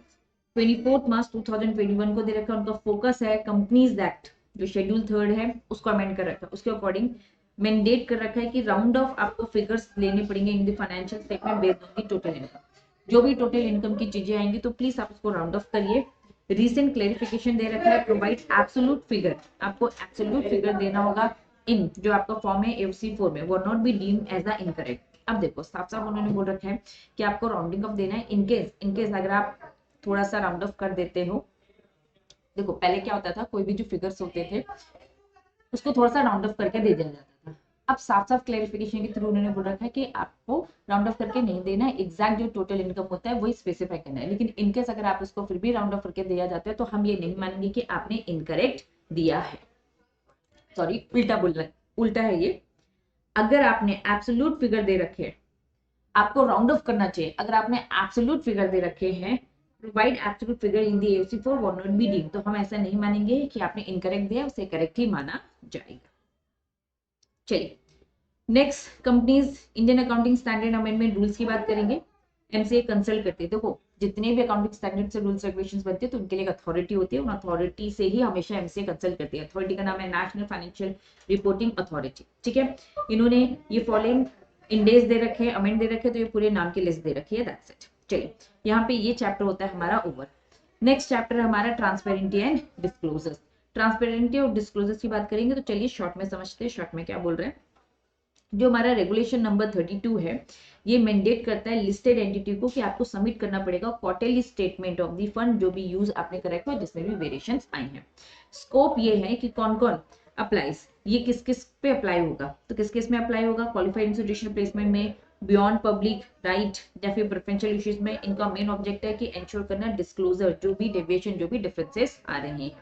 24 मार्च 2021 को दे रखा है। उनका फोकस है कंपनीज एक्ट जो शेड्यूल 3 है उसको अमेंड कर रखा है। उसके अकॉर्डिंग मैंडेट कर रखा है कि राउंड ऑफ आपको फिगर्स लेने पड़ेंगे in the financial statement based on the total income. जो भी टोटल इनकम की चीजें आएंगी तो प्लीज आप उसको राउंड ऑफ करिए। रीसेंट क्लेरिफिकेशन दे रखा है, प्रोवाइड एब्सोल्यूट फिगर, आपको एब्सोल्यूट फिगर देना होगा इन जो आपका फॉर्म है एफसी 4 में, वो not be deemed as a incorrect. अब देखो साफ साफ उन्होंने बोल रखा है कि आपको राउंडिंग ऑफ देना है इनकेस अगर आप थोड़ा सा राउंड ऑफ कर देते हो। देखो पहले क्या होता था, कोई भी जो फिगर्स होते थे उसको थोड़ा सा राउंड ऑफ करके दे दिया जाता था। अब साफ साफ क्लेरिफिकेशन के थ्रू उन्होंने बोल रखा है कि आपको राउंड ऑफ करके नहीं देना है, एग्जैक्ट जो टोटल इनकम होता है वही स्पेसिफाई करना है। लेकिन इनकेस अगर आप उसको फिर भी राउंड ऑफ करके दिया जाता है तो हम ये नहीं मानेंगे कि आपने इनकरेक्ट दिया है। सॉरी उल्टा बोल रहा है, उल्टा है ये। अगर आपने एब्सोल्यूट फिगर दे रखे हैं, आपको राउंड ऑफ करना चाहिए। अगर आपने एब्सोल्यूट फिगर दे रखे हैं, provide absolute figure in the AOC for one not be deemed, तो हम ऐसा नहीं मानेंगे कि आपने इनकरेक्ट दिया, उसे करेक्ट ही माना जाएगा। चलिए next, companies Indian accounting standard amendment rules की बात करेंगे। एमसीए कंसल्ट करती है। देखो जितने भी अकाउंटिंग स्टैंडर्ड से रूल्स रेगुलेशंस बनते हैं तो उनके लिए एक अथॉरिटी होती है, उन अथॉरिटी से ही हमेशा एमसीए कंसल्ट करती है। अथॉरिटी का नाम है नेशनल फाइनेंशियल रिपोर्टिंग अथॉरिटी। ठीक है, इन्होंने ये फॉलोइंग इंडेज दे रखे हैं, अमेंड दे रखे हैं, तो ये पूरे नाम की लिस्ट दे रखी है। That's it. चलिए यहाँ पे ये चैप्टर होता है हमारा ओवर। नेक्स्ट चैप्टर हमारा ट्रांसपेरेंटी एंड डिस्क्लोजर्स। ट्रांसपेरेंटी और डिस्क्लोजर्स की बात करेंगे तो चलिए शॉर्ट में समझते हैं, शॉर्ट में क्या बोल रहे हैं। जो हमारा रेगुलेशन नंबर 32 है ये मैंडेट करता है लिस्टेड एंटिटी को कि आपको सबमिट करना पड़ेगा quarterly statement of the fund जो भी यूज आपने करा है जिसमें भी वेरिएशंस आई हैं। स्कोप ये है कि कौन कौन अप्लाइज, ये किस किस पे अप्लाई होगा, तो किस किस में अप्लाई होगा, क्वालिफाइड इंस्टीट्यूशनल प्लेसमेंट में, बियॉन्ड पब्लिक राइट या फिर प्रेफरेंशियल इश्यूज में। इनका मेन ऑब्जेक्ट है कि एंश्योर करना डिस्क्लोजर जो भी डेविएशन जो भी डिफरेंसेस आ रहे हैं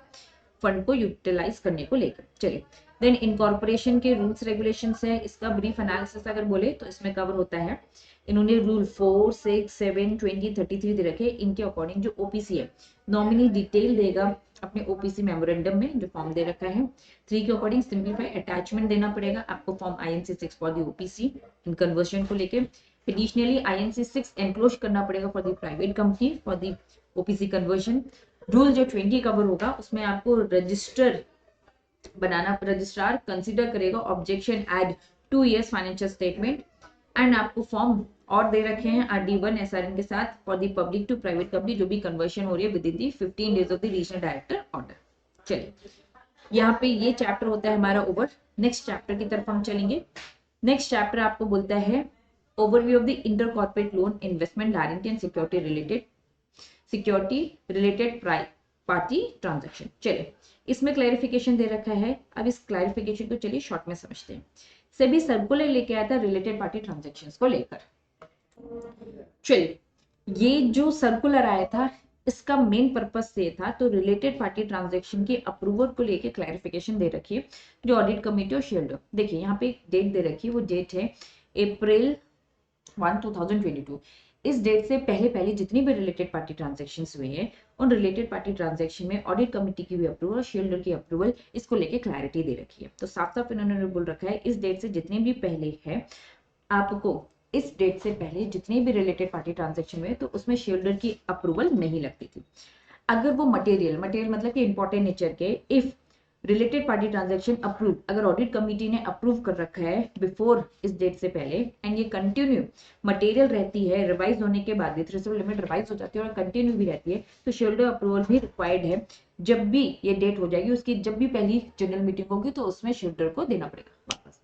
फंड को यूटिलाइज करने को लेकर। चलिए देन इनकॉर्पोरेशन के रूल्स रेगुलेशंस है, इसका ब्रीफ एनालिसिस अगर बोले तो इसमें कवर होता है। इन्होंने रूल 4, 6, 7, 20, 33 दे रखे। इनके अकॉर्डिंग जो ओपीसी है नॉमिनी डिटेल देगा अपने ओपीसी मेमोरेंडम में जो फॉर्म दे रखा है। 3 के अकॉर्डिंग सिंप्लीफाई अटैचमेंट देना पड़ेगा आपको form INC 6 for the OPC in conversion को लेके। एडिशनली INC 6 एनक्लोज करना पड़ेगा for the private company for the OPC conversion. Rule जो 20 कवर होगा उसमें आपको रजिस्टर बनाना, रजिस्ट्रार कंसीडर करेगा objection add 2 years financial statement. And आपको फॉर्म और दे रखे हैं RD1 SRN के साथ for the public to private company जो भी कन्वर्शन हो रही है with in the 15 days of the regional director order. चलिए यहाँ पे ये चैप्टर होता है हमारा ओवर। नेक्स्ट चैप्टर की तरफ हम चलेंगे। नेक्स्ट चैप्टर आपको बोलता है overview of the inter corporate loan investment guarantee and security related party transaction. चलिए इसमें क्लैरिफिकेशन दे रखा है। अब इस क्लैरिफिकेशन को चलिए शॉर्ट में समझते हैं। सेबी सर्कुलर लेके आया था रिलेटेड पार्टी ट्रांजैक्शंस को लेकर। चलिए ये जो सर्कुलर आया था इसका मेन पर्पस से था तो रिलेटेड पार्टी ट्रांजैक्शन के अप्रूवल को लेके क्लैरिफिकेशन दे रखी है जो ऑडिट कमेटी और शेयर। देखिए यहाँ पे एक डेट दे रखी है, वो डेट है April 1, 2022। इस डेट से पहले जितनी भी रिलेटेड पार्टी ट्रांजैक्शंस हुए हैं उन रिलेटेड पार्टी ट्रांजैक्शन में ऑडिट कमेटी की भी अप्रूवल और शेयर की अप्रूवल इसको लेके क्लैरिटी दे रखी है। तो साफ साफ इन्होंने बोल रखा है इस डेट से जितने भी पहले है आपको इस डेट से पहले जितने भी रिलेटेड पार्टी ट्रांजैक्शन में तो उसमें शेयर की अप्रूवल नहीं लगती थी। अगर वो मटेरियल मतलब कि इंपॉर्टेंट नेचर के if related party transaction approve, अगर ऑडिट कमेटी ने अप्रूव कर रखा है बिफोर इस डेट से पहले एंड ये कंटिन्यू मटेरियल रहती है, रिवाइज होने के बाद भी थ्रेशोल्ड लिमिट रिवाइज हो जाती है और कंटिन्यू भी रहती है तो शेयर अप्रूवल भी रिक्वायर्ड है। जब भी ये डेट हो जाएगी उसकी जब भी पहली जनरल मीटिंग होगी तो उसमें शेयर को देना पड़ेगा वापस।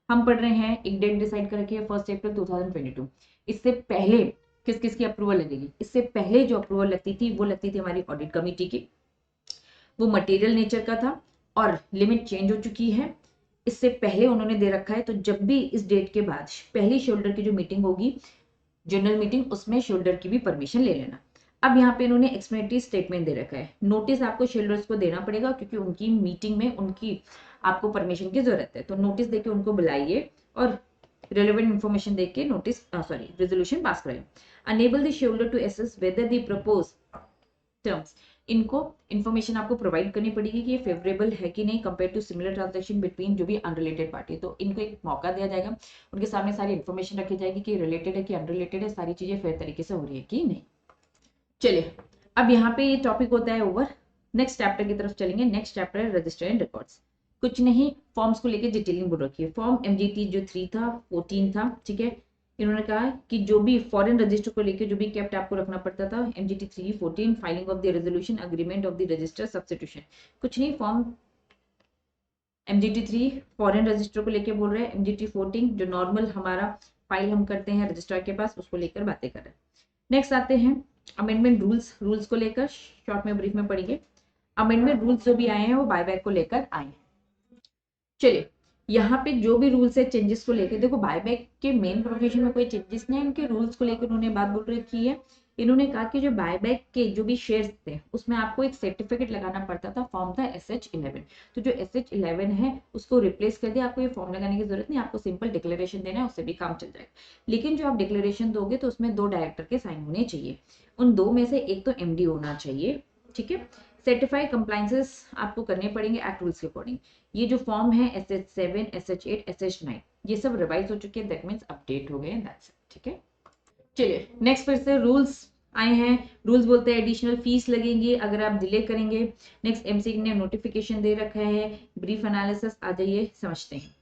हम पढ़ रहे हैं एक डेट डिसाइड कर रखी है 1 April 2022। इससे पहले किस किस की अप्रूवल लगेगी, इससे पहले जो अप्रूवल लगती थी वो लगती थी हमारी ऑडिट कमेटी की, वो मटेरियल नेचर का था और लिमिट चेंज हो चुकी है। इससे पहले उन्होंने दे रखा है तो जब भी इस डेट के बाद पहली शेयर की जो मीटिंग होगी जनरल मीटिंग उसमें शेयर की भी परमिशन ले लेना। अब यहाँ पे इन्होंने एक्सप्लेनेटरी स्टेटमेंट दे रखा है। नोटिस आपको शेयरहोल्डर्स को देना पड़ेगा क्योंकि उनकी मीटिंग में उनकी आपको परमिशन की जरूरत है, तो नोटिस देके उनको बुलाइए और relevant information देके नोटिस रेजोल्यूशन पास कराइए। Enable the shareholder to assess whether the proposed terms इनको इन्फॉर्मेशन आपको प्रोवाइड करनी पड़ेगी कि ये फेवरेबल है कि नहीं compare to similar transaction between जो भी अनरिलेटेड पार्टी। तो इनको एक मौका दिया जाएगा, उनके सामने सारी इन्फॉर्मेशन रखी जाएगी कि रिलेटेड है कि अनरिलेटेड है, सारी चीजें फेयर तरीके से हो रही है कि नहीं। चलिए अब यहाँ पे ये टॉपिक होता है ओवर। नेक्स्ट चैप्टर की तरफ चलेंगे। नेक्स्ट चैप्टर है रजिस्टर एंड रिकॉर्ड्स। कुछ नहीं, फॉर्म्स को लेकर डिटेलिंग बोल रखी है। फॉर्म एमजीटी जो 3 था 14 था, ठीक है। इन्होंने कहा है कि जो भी फॉरेन रजिस्टर को लेकर जो भी केप्ट आपको रखना पड़ता था, MGT 3 14, filing of the resolution, agreement of the register, substitution. कुछ नहीं, फॉर्म एमजीटी 3 फॉरेन रजिस्टर को लेकर बोल रहे हैं। एमजीटी 14 जो नॉर्मल हमारा फाइल हम करते हैं रजिस्ट्रार के पास, उसको लेकर बातें कर रहे हैं। नेक्स्ट आते हैं अमेंडमेंट रूल्स। रूल्स को लेकर शॉर्ट में ब्रीफ में पढ़ेंगे। अमेंडमेंट रूल्स जो भी आए हैं वो बायबैक को लेकर आए हैं। चलिए यहाँ पे जो भी रूल्स है चेंजेस को लेकर, देखो बायबैक के मेन प्रोविजन में कोई चेंजेस नहीं है, इनके रूल्स को लेकर उन्होंने बात बोल रखी है। इन्होंने कहा कि जो बायबैक के जो भी शेयर्स थे उसमें आपको एक सर्टिफिकेट लगाना पड़ता था, फॉर्म था SH11। तो जो SH11 है उसको रिप्लेस कर दिया, आपको ये फॉर्म लगाने की जरूरत नहीं, आपको सिंपल डिक्लेरेशन देना है, उससे भी काम चल जाएगा। लेकिन जो आप डिक्लेरेशन दोगे तो उसमें 2 डायरेक्टर के साइन होने चाहिए, उन 2 में से एक तो MD होना चाहिए, ठीक है। सर्टिफाइड कंप्लायंसेस आपको करने पड़ेंगे एक्ट रूल्स के अकॉर्डिंग। ये जो फॉर्म है SH7 SH8 SH9 ये सब रिवाइज हो चुके हैं, दैट मींस अपडेट हो गए हैं, दैट्स इट, ठीक है। चलिए नेक्स्ट फिर से रूल्स आए हैं। रूल्स बोलते हैं एडिशनल फीस लगेंगी अगर आप डिले करेंगे। नेक्स्ट एमसीक्यू ने नोटिफिकेशन दे रखा है। ब्रीफ एनालिसिस आ जाइए समझते हैं।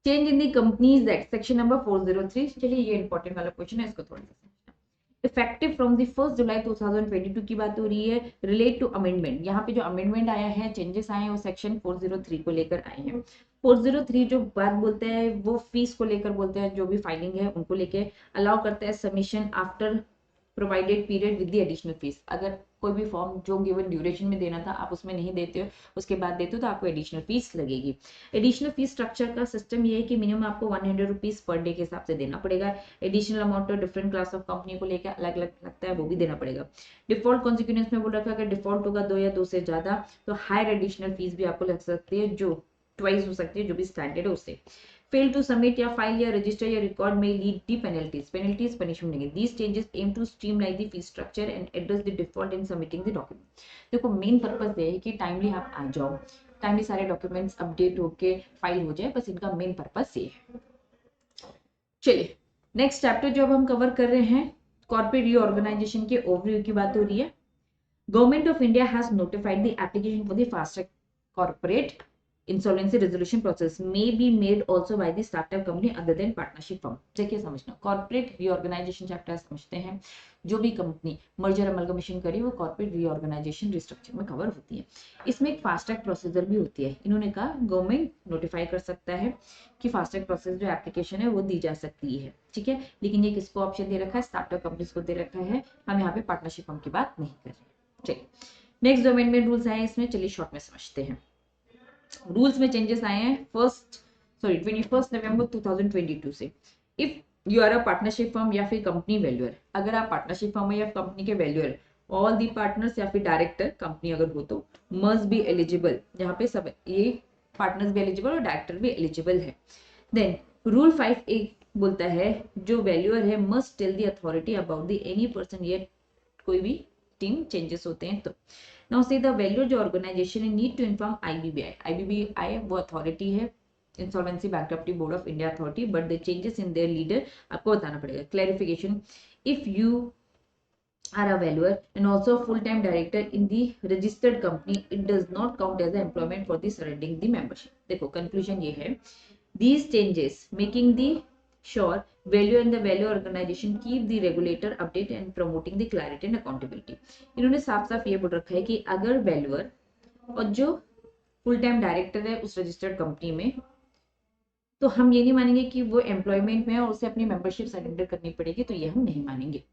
Change in the companies act section number 403। चलिए ये इंपॉर्टेंट वाला क्वेश्चन है, इसको थोड़ा सा इफेक्टिव फ्रॉम द 1 जुलाई 2022 की बात हो रही है। रिलेट टू अमेंडमेंट, यहाँ पे जो अमेंडमेंट आया है, चेंजेस आए हैं, वो सेक्शन 403 को लेकर आए हैं। 403 जो बात बोलते हैं वो फीस को लेकर बोलते हैं, जो भी फाइलिंग है उनको लेकर अलाउ करता है submission after provided period with the additional fees. अगर कोई भी फॉर्म जो गिवन ड्यूरेशन में देना था आप उसमें नहीं देते हो, उसके बाद देते हो तो आपको एडिशनल फीस लगेगी। एडिशनल फीस स्ट्रक्चर का सिस्टम ये है कि मिनिमम आपको 100 रुपीज पर डे के हिसाब से देना पड़ेगा। एडिशनल अमाउंट और डिफरेंट क्लास ऑफ कंपनी को लेकर अलग अलग लगता है, वो भी देना पड़ेगा। डिफॉल्ट कॉन्सिक्वेंस में बोल रखा है अगर डिफॉल्ट होगा 2 या 2 से ज्यादा तो हायर एडिशनल फीस भी आपको लग सकती है, जो ट्वाइस हो सकती है, जो भी स्टैंडर्ड है उससे। फेल टू सबमिट या फाइल या रजिस्टर या रिकॉर्ड में लीड दी पेनल्टीज पनिशमेंट देंगे। These changes aim to streamline the fee structure and address the default in submitting the document. देखो मेन पर्पस ये है कि टाइमली आप आ जाओ, टाइमली सारे डॉक्यूमेंट्स अपडेट होके फाइल हो जाए, बस इनका मेन पर्पस ये है। चलिए नेक्स्ट चैप्टर जो अब हम कवर कर रहे हैं, कॉर्पोरेट रीऑर्गेनाइजेशन के ओवरव्यू की बात हो रही है। Government of India has notified the application for the fast track corporate insolvency resolution process may be made also by the startup company other than partnership firm। देखिए समझना, कॉर्पोरेट रीऑर्गेनाइजेशन चैप्टर समझते हैं। जो भी कंपनी मर्जर अमलगमेशन करी वो कॉर्पोरेट रीऑर्गेनाइजेशन रिस्ट्रक्चर में कवर होती है। इसमें एक फास्ट ट्रैक प्रोसीजर भी होती है। इन्होंने कहा गवर्नमेंट नोटिफाई कर सकता है कि फास्ट ट्रैक प्रोसेस जो एप्लीकेशन है वो दी जा सकती है, ठीक है। लेकिन ये किसको ऑप्शन दे रखा है, स्टार्टअप कंपनीज को दे रखा है। हम यहाँ पे पार्टनरशिप फर्म की बात नहीं कर रहे। चलिए नेक्स्ट अमेंडमेंट रूल्स आए इसमें, चलिए शॉर्ट में समझते हैं। रूल्स में चेंजेस आए हैं 21 नवंबर 2022 से। If you are a partnership firm या फिर कंपनी वैल्यूअर, अगर आप पार्टनरशिप फर्म या कंपनी के वैल्यूअर, ऑल दी पार्टनर्स या फिर डायरेक्टर कंपनी अगर हो तो मस्ट बी एलिजिबल। यहाँ पे सब ये पार्टनर्स भी एलिजिबल और डायरेक्टर भी एलिजिबल है। देन रूल 5A बोलता है जो वैल्यूअर है must tell the authority about the any person, ये कोई भी टीम चेंजेस होते हैं तो। Now say the value जो organization need to inform IBBI। IBBI वो अथॉरिटी है, insolvency bankruptcy board of India authority, but the changes in their leader आपको बताना पड़ेगा। Clarification, if you are a valuer and also a full-time director in the registered company, it does not count as a employment for the surrendering the membership। देखो कंक्लूजन ये है, these changes making the sure value and the value organization keep the regulator updated and promoting the clarity and accountability। इन्होंने साफ साफ ये बोल रखा है कि अगर वैल्यूअर और जो फुल टाइम डायरेक्टर है उस रजिस्टर्ड कंपनी में, तो हम ये नहीं मानेंगे कि वो एम्प्लॉयमेंट में है और उसे अपनी मेंबरशिप सरेंडर करनी पड़ेगी, तो ये हम नहीं मानेंगे।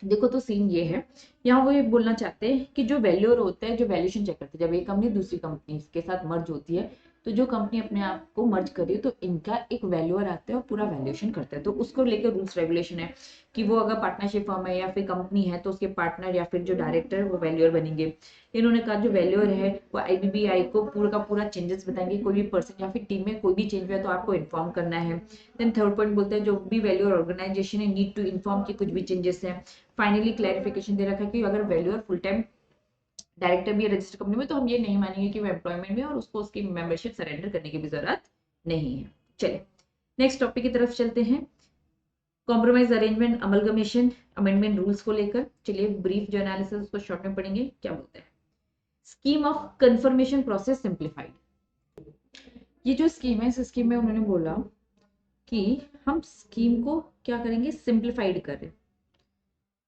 देखो तो सीन ये है, यहाँ वो ये बोलना चाहते हैं कि जो वैल्यूअर होता है, जो वैल्यूएशन चेक करते हैं, जब एक कंपनी दूसरी कंपनी के साथ मर्ज होती है तो जो कंपनी अपने आप को मर्ज कर रही है तो इनका एक वैल्यूअर आता है और पूरा वैल्यूएशन करता है, तो उसको लेकर रूल्स रेगुलेशन है कि वो अगर पार्टनरशिप फर्म है या फिर कंपनी है तो उसके पार्टनर या फिर जो डायरेक्टर है वो वैल्यूअर बनेंगे। इन्होंने कहा जो वैल्यूअर है वो आईबीबीआई को पूरा का पूरा चेंजेस बताएंगे, कोई भी पर्सन या फिर टीम में कोई भी चेंज हुआ तो आपको इन्फॉर्म करना है। देन थर्ड पॉइंट बोलते हैं जो भी वैल्यूअर ऑर्गेनाइजेशन है नीड टू इन्फॉर्म कि कुछ भी चेंजेस है। फाइनली क्लैरिफिकेशन दे रखा है कि अगर वैल्यूअर फुल टाइम डायरेक्टर भी है रजिस्टर्ड कंपनी में तो हम ये नहीं मानेंगे कि वो एम्प्लॉयमेंट में और उसको उसकी मेंबरशिप सरेंडर करने की भी जरूरत नहीं है। चलिए नेक्स्ट टॉपिक की तरफ चलते हैं। Compromise arrangement amalgamation amendment rules को लेकर चलिए ब्रीफ जो एनालिसिस उसको शॉर्ट में पढ़ेंगे। क्या बोलते हैं, scheme of confirmation process simplified. ये जो स्कीम है इस स्कीम में उन्होंने बोला कि हम स्कीम को क्या करेंगे, सिंप्लीफाइड करें।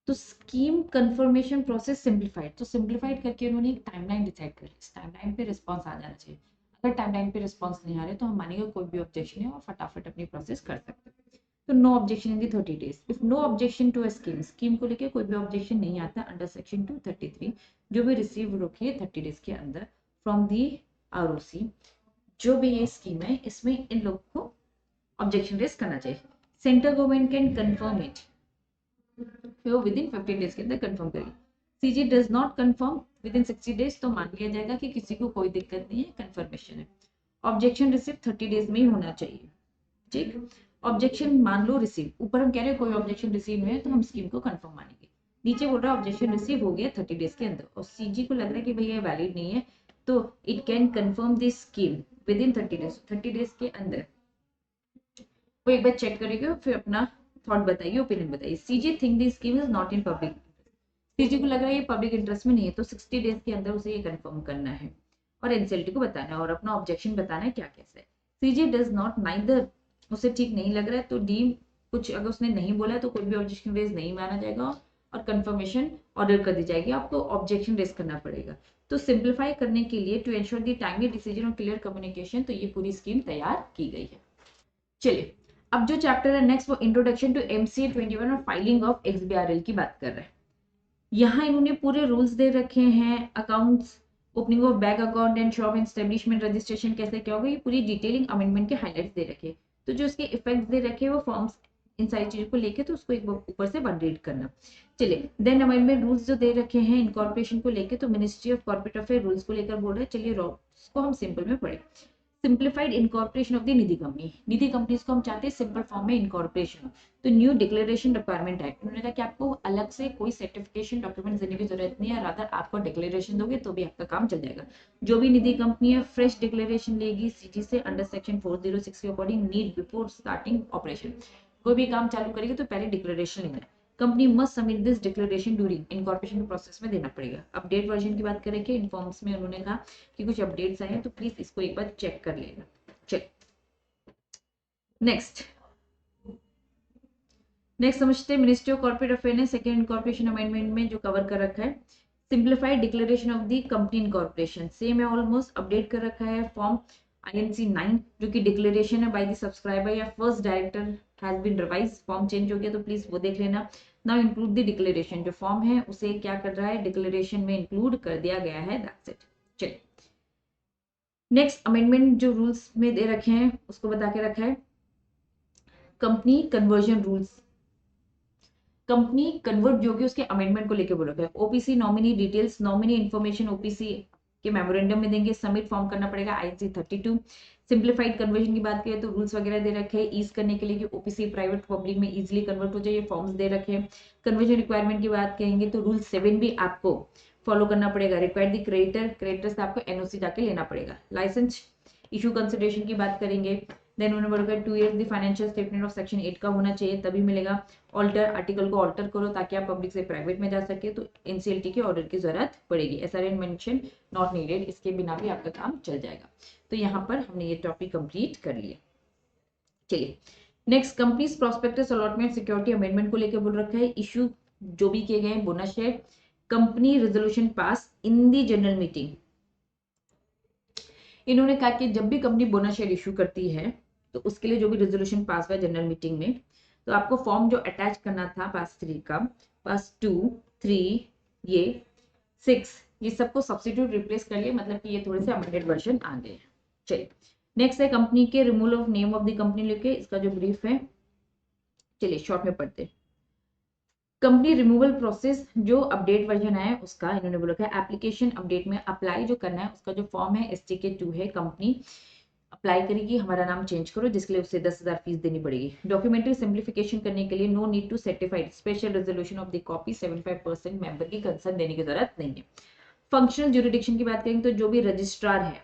तो स्कीम कंफर्मेशन प्रोसेस सिंप्लीफाइड, तो सिंप्लीफाइड करके उन्होंने एक टाइमलाइन डिसाइड कर ली, इस टाइमलाइन पे रिस्पॉन्स आ जाना चाहिए। अगर टाइमलाइन पे रिस्पॉन्स नहीं आ रहे तो हम मानेंगे कोई भी ऑब्जेक्शन है और फटाफट अपनी प्रोसेस कर सकते हैं। तो no objection in the 30 days. If no objection to a scheme, scheme को लेके कोई भी ऑब्जेक्शन नहीं आता अंडर सेक्शन 233, जो भी रिसीव रखिए 30 डेज के अंदर फ्रॉम दी आरओसी, जो भी ये स्कीम है इसमें इन लोगों को ऑब्जेक्शन रेज करना चाहिए। Central government can confirm it, फिर वो विद इन 15 डेज के अंदर कंफर्म करेगी। CG does not confirm with in 60 days तो मान लिया जाएगा कि किसी को कोई दिक्कत नहीं है, कंफर्मेशन है। ऑब्जेक्शन रिसीव 30 डेज में ही होना चाहिए। ठीक, ऑब्जेक्शन मान लो रिसीव, ऊपर हम कह रहे हैं कोई ऑब्जेक्शन रिसीव नहीं है तो हम स्कीम को कंफर्म मानेंगे। नीचे बोल रहा है ऑब्जेक्शन रिसीव हो गया 30 डेज के अंदर और सीजी को लग रहा है कि भैया वैलिड नहीं है तो it can confirm this scheme with in 30 days. 30 days के अंदर वो एक बार चेक करेगी और फिर अपना थॉट बताइए, ओपिनियन बताइए। CG think this scheme is not in public, CG को लग रहा है ये पब्लिक इंटरेस्ट में नहीं है तो 60 डेज के अंदर उसे ये कंफर्म करना है और एनसीएलटी को बताना है और अपना ऑब्जेक्शन बताना है क्या कैसे है। सीजी डज नॉट नाइदर, उसे ठीक नहीं लग रहा है तो डी कुछ अगर उसने नहीं बोला तो कोई भी ऑब्जेक्शन रेज नहीं माना जाएगा और कंफर्मेशन ऑर्डर कर दी जाएगी, आपको ऑब्जेक्शन रेज करना पड़ेगा। तो सिंप्लीफाई करने के लिए to ensure the timely decision और क्लियर कम्युनिकेशन तो ये पूरी स्कीम तैयार की गई है। चलिए अब जो चैप्टर है नेक्स्ट वो इंट्रोडक्शन टू एमसीए 21 और फाइलिंग ऑफ एक्सबीआरएल की बात कर रहे हैं। यहाँ इन्होंने पूरे रूल्स दे रखे हैं, accounts, opening of bank account and shop establishment registration कैसे क्या होगा, ये पूरी डिटेलिंग अमेंडमेंट के हाइलाइट्स दे रखे। तो जो इसके इफेक्ट दे रखे वो फॉर्म्स इन सारी चीजों को लेके तो उसको एक ऊपर से वन रीड करना। चलिए देन अमेंडमेंट रूल्स जो दे रखे हैं इनकॉर्पोरेशन को लेके तो ministry of corporate affair rules को लेकर बोल रहे हैं। चलिए रूल्स को हम सिंपल में पढ़े। Simplified incorporation of the Nidhi company, Nidhi companies को हम चाहते हैं सिंपल फॉर्म में इनकॉर्पोरेशन। तो न्यू डिक्लेरेशन रिक्वायरमेंट है, उन्होंने कहा कि आपको अलग से कोई सर्टिफिकेशन डॉक्यूमेंट देने की जरूरत नहीं है, रादर आपको डिक्लेरेशन दोगे तो भी आपका काम चल जाएगा। जो भी निधि कंपनी है फ्रेश डिक्लेरेशन लेगी सीजी से अंडर सेक्शन 406 के according need before starting operation. कोई भी काम चालू करेगी तो पहले डिक्लेरेशन लेना है। Company must submit this declaration during incorporation के प्रोसेस में देना पड़ेगा। अपडेट वर्जन की बात करें कि इन फॉर्म्स में उन्होंने कहा कि कुछ अपडेट्स आए हैं तो प्लीज इसको एक बार चेक कर लेना। चलिए नेक्स्ट समझते हैं मिनिस्ट्री ऑफ कॉर्पोरेट अफेयर ने सेकेंड इनकॉर्पोरेशन अमेंडमेंट में जो कवर कर रखा है simplified declaration of the company incorporation, same है ऑलमोस्ट, अपडेट कर रखा है फॉर्म INC 9 जो कि डिक्लेरेशन है बाय द सब्सक्राइबर या first director has been revise, form change हो गया तो प्लीज वो देख लेना। नाउ इंक्लूड द डिक्लेरेशन, जो फॉर्म है उसे क्या कर रहा है डिक्लेरेशन में इंक्लूड कर दिया गया है, दैट्स इट। चलिए नेक्स्ट अमेंडमेंट जो रूल्स में दे रखे हैं उसको बता के रखा है company conversion rules. Company convert जो कि उसके अमेंडमेंट को लेकर बोल रखा है। OPC nominee details, nominee information OPC के मेमोरेंडम में देंगे, सबमिट फॉर्म करना पड़ेगा INC 32। सिंप्लीफाइड कन्वर्जन की बात करें तो रूल्स वगैरह दे रखे हैं ईज करने के लिए कि ओपीसी प्राइवेट पब्लिक में इजीली कन्वर्ट हो जाए, फॉर्म्स दे रखे हैं। कन्वर्जन रिक्वायरमेंट की बात करेंगे तो रूल 7 भी आपको फॉलो करना पड़ेगा। रिक्वायर्ड द क्रेडिटर से आपको NOC जाके लेना पड़ेगा। लाइसेंस इशू कंसिडरेशन की बात करेंगे देन उन्होंने बोला 2 years the financial statement of section 8 का होना चाहिए तभी मिलेगा। ऑल्टर आर्टिकल को ऑल्टर करो ताकि आप पब्लिक से प्राइवेट में जा सके तो NCLT के ऑर्डर की जरूरत पड़ेगी। SRN मेंशन नॉट नीडेड, इसके बिना भी आपका काम चल जाएगा। तो यहाँ पर हमने ये टॉपिक कंप्लीट कर लिया। चलिए next companies prospectus allotment security amendment को लेकर बोल रखा है। इशू जो भी किए गए bonus share company resolution pass in the general meeting. इन्होंने कहा कि जब भी कंपनी बोनस शेयर इशू करती है तो उसके लिए जो भी रेजोल्यूशन पास हुआ जनरल मीटिंग में तो आपको फॉर्म जो अटैच करना था पास 3 का, पास 2, 3, ये 6 ये सबको सब्स्टिट्यूट रिप्लेस कर लिए, मतलब कि ये थोड़े से अमेंडेड वर्जन आ गए। चलिए नेक्स्ट है कंपनी के removal of name of the company लेके इसका जो ब्रीफ है, चलिए शॉर्ट में पढ़ते हैं। कंपनी रिमूवल प्रोसेस जो अपडेट वर्जन है उसका इन्होंने बोला है एप्लीकेशन अपडेट में अप्लाई जो करना है उसका जो फॉर्म है STK2 है, कंपनी अप्लाई करेगी हमारा नाम चेंज करो, जिसके लिए उसे 10,000 फीस देनी पड़ेगी। डॉक्यूमेंट्री सिंप्लीफिकेशन करने के लिए no need to certified special resolution of the copy, 75% member की कंसर्न देने की जरूरत नहीं है। फंक्शनल ज्यूरिडिक्शन की बात करेंगे तो जो भी रजिस्ट्रार है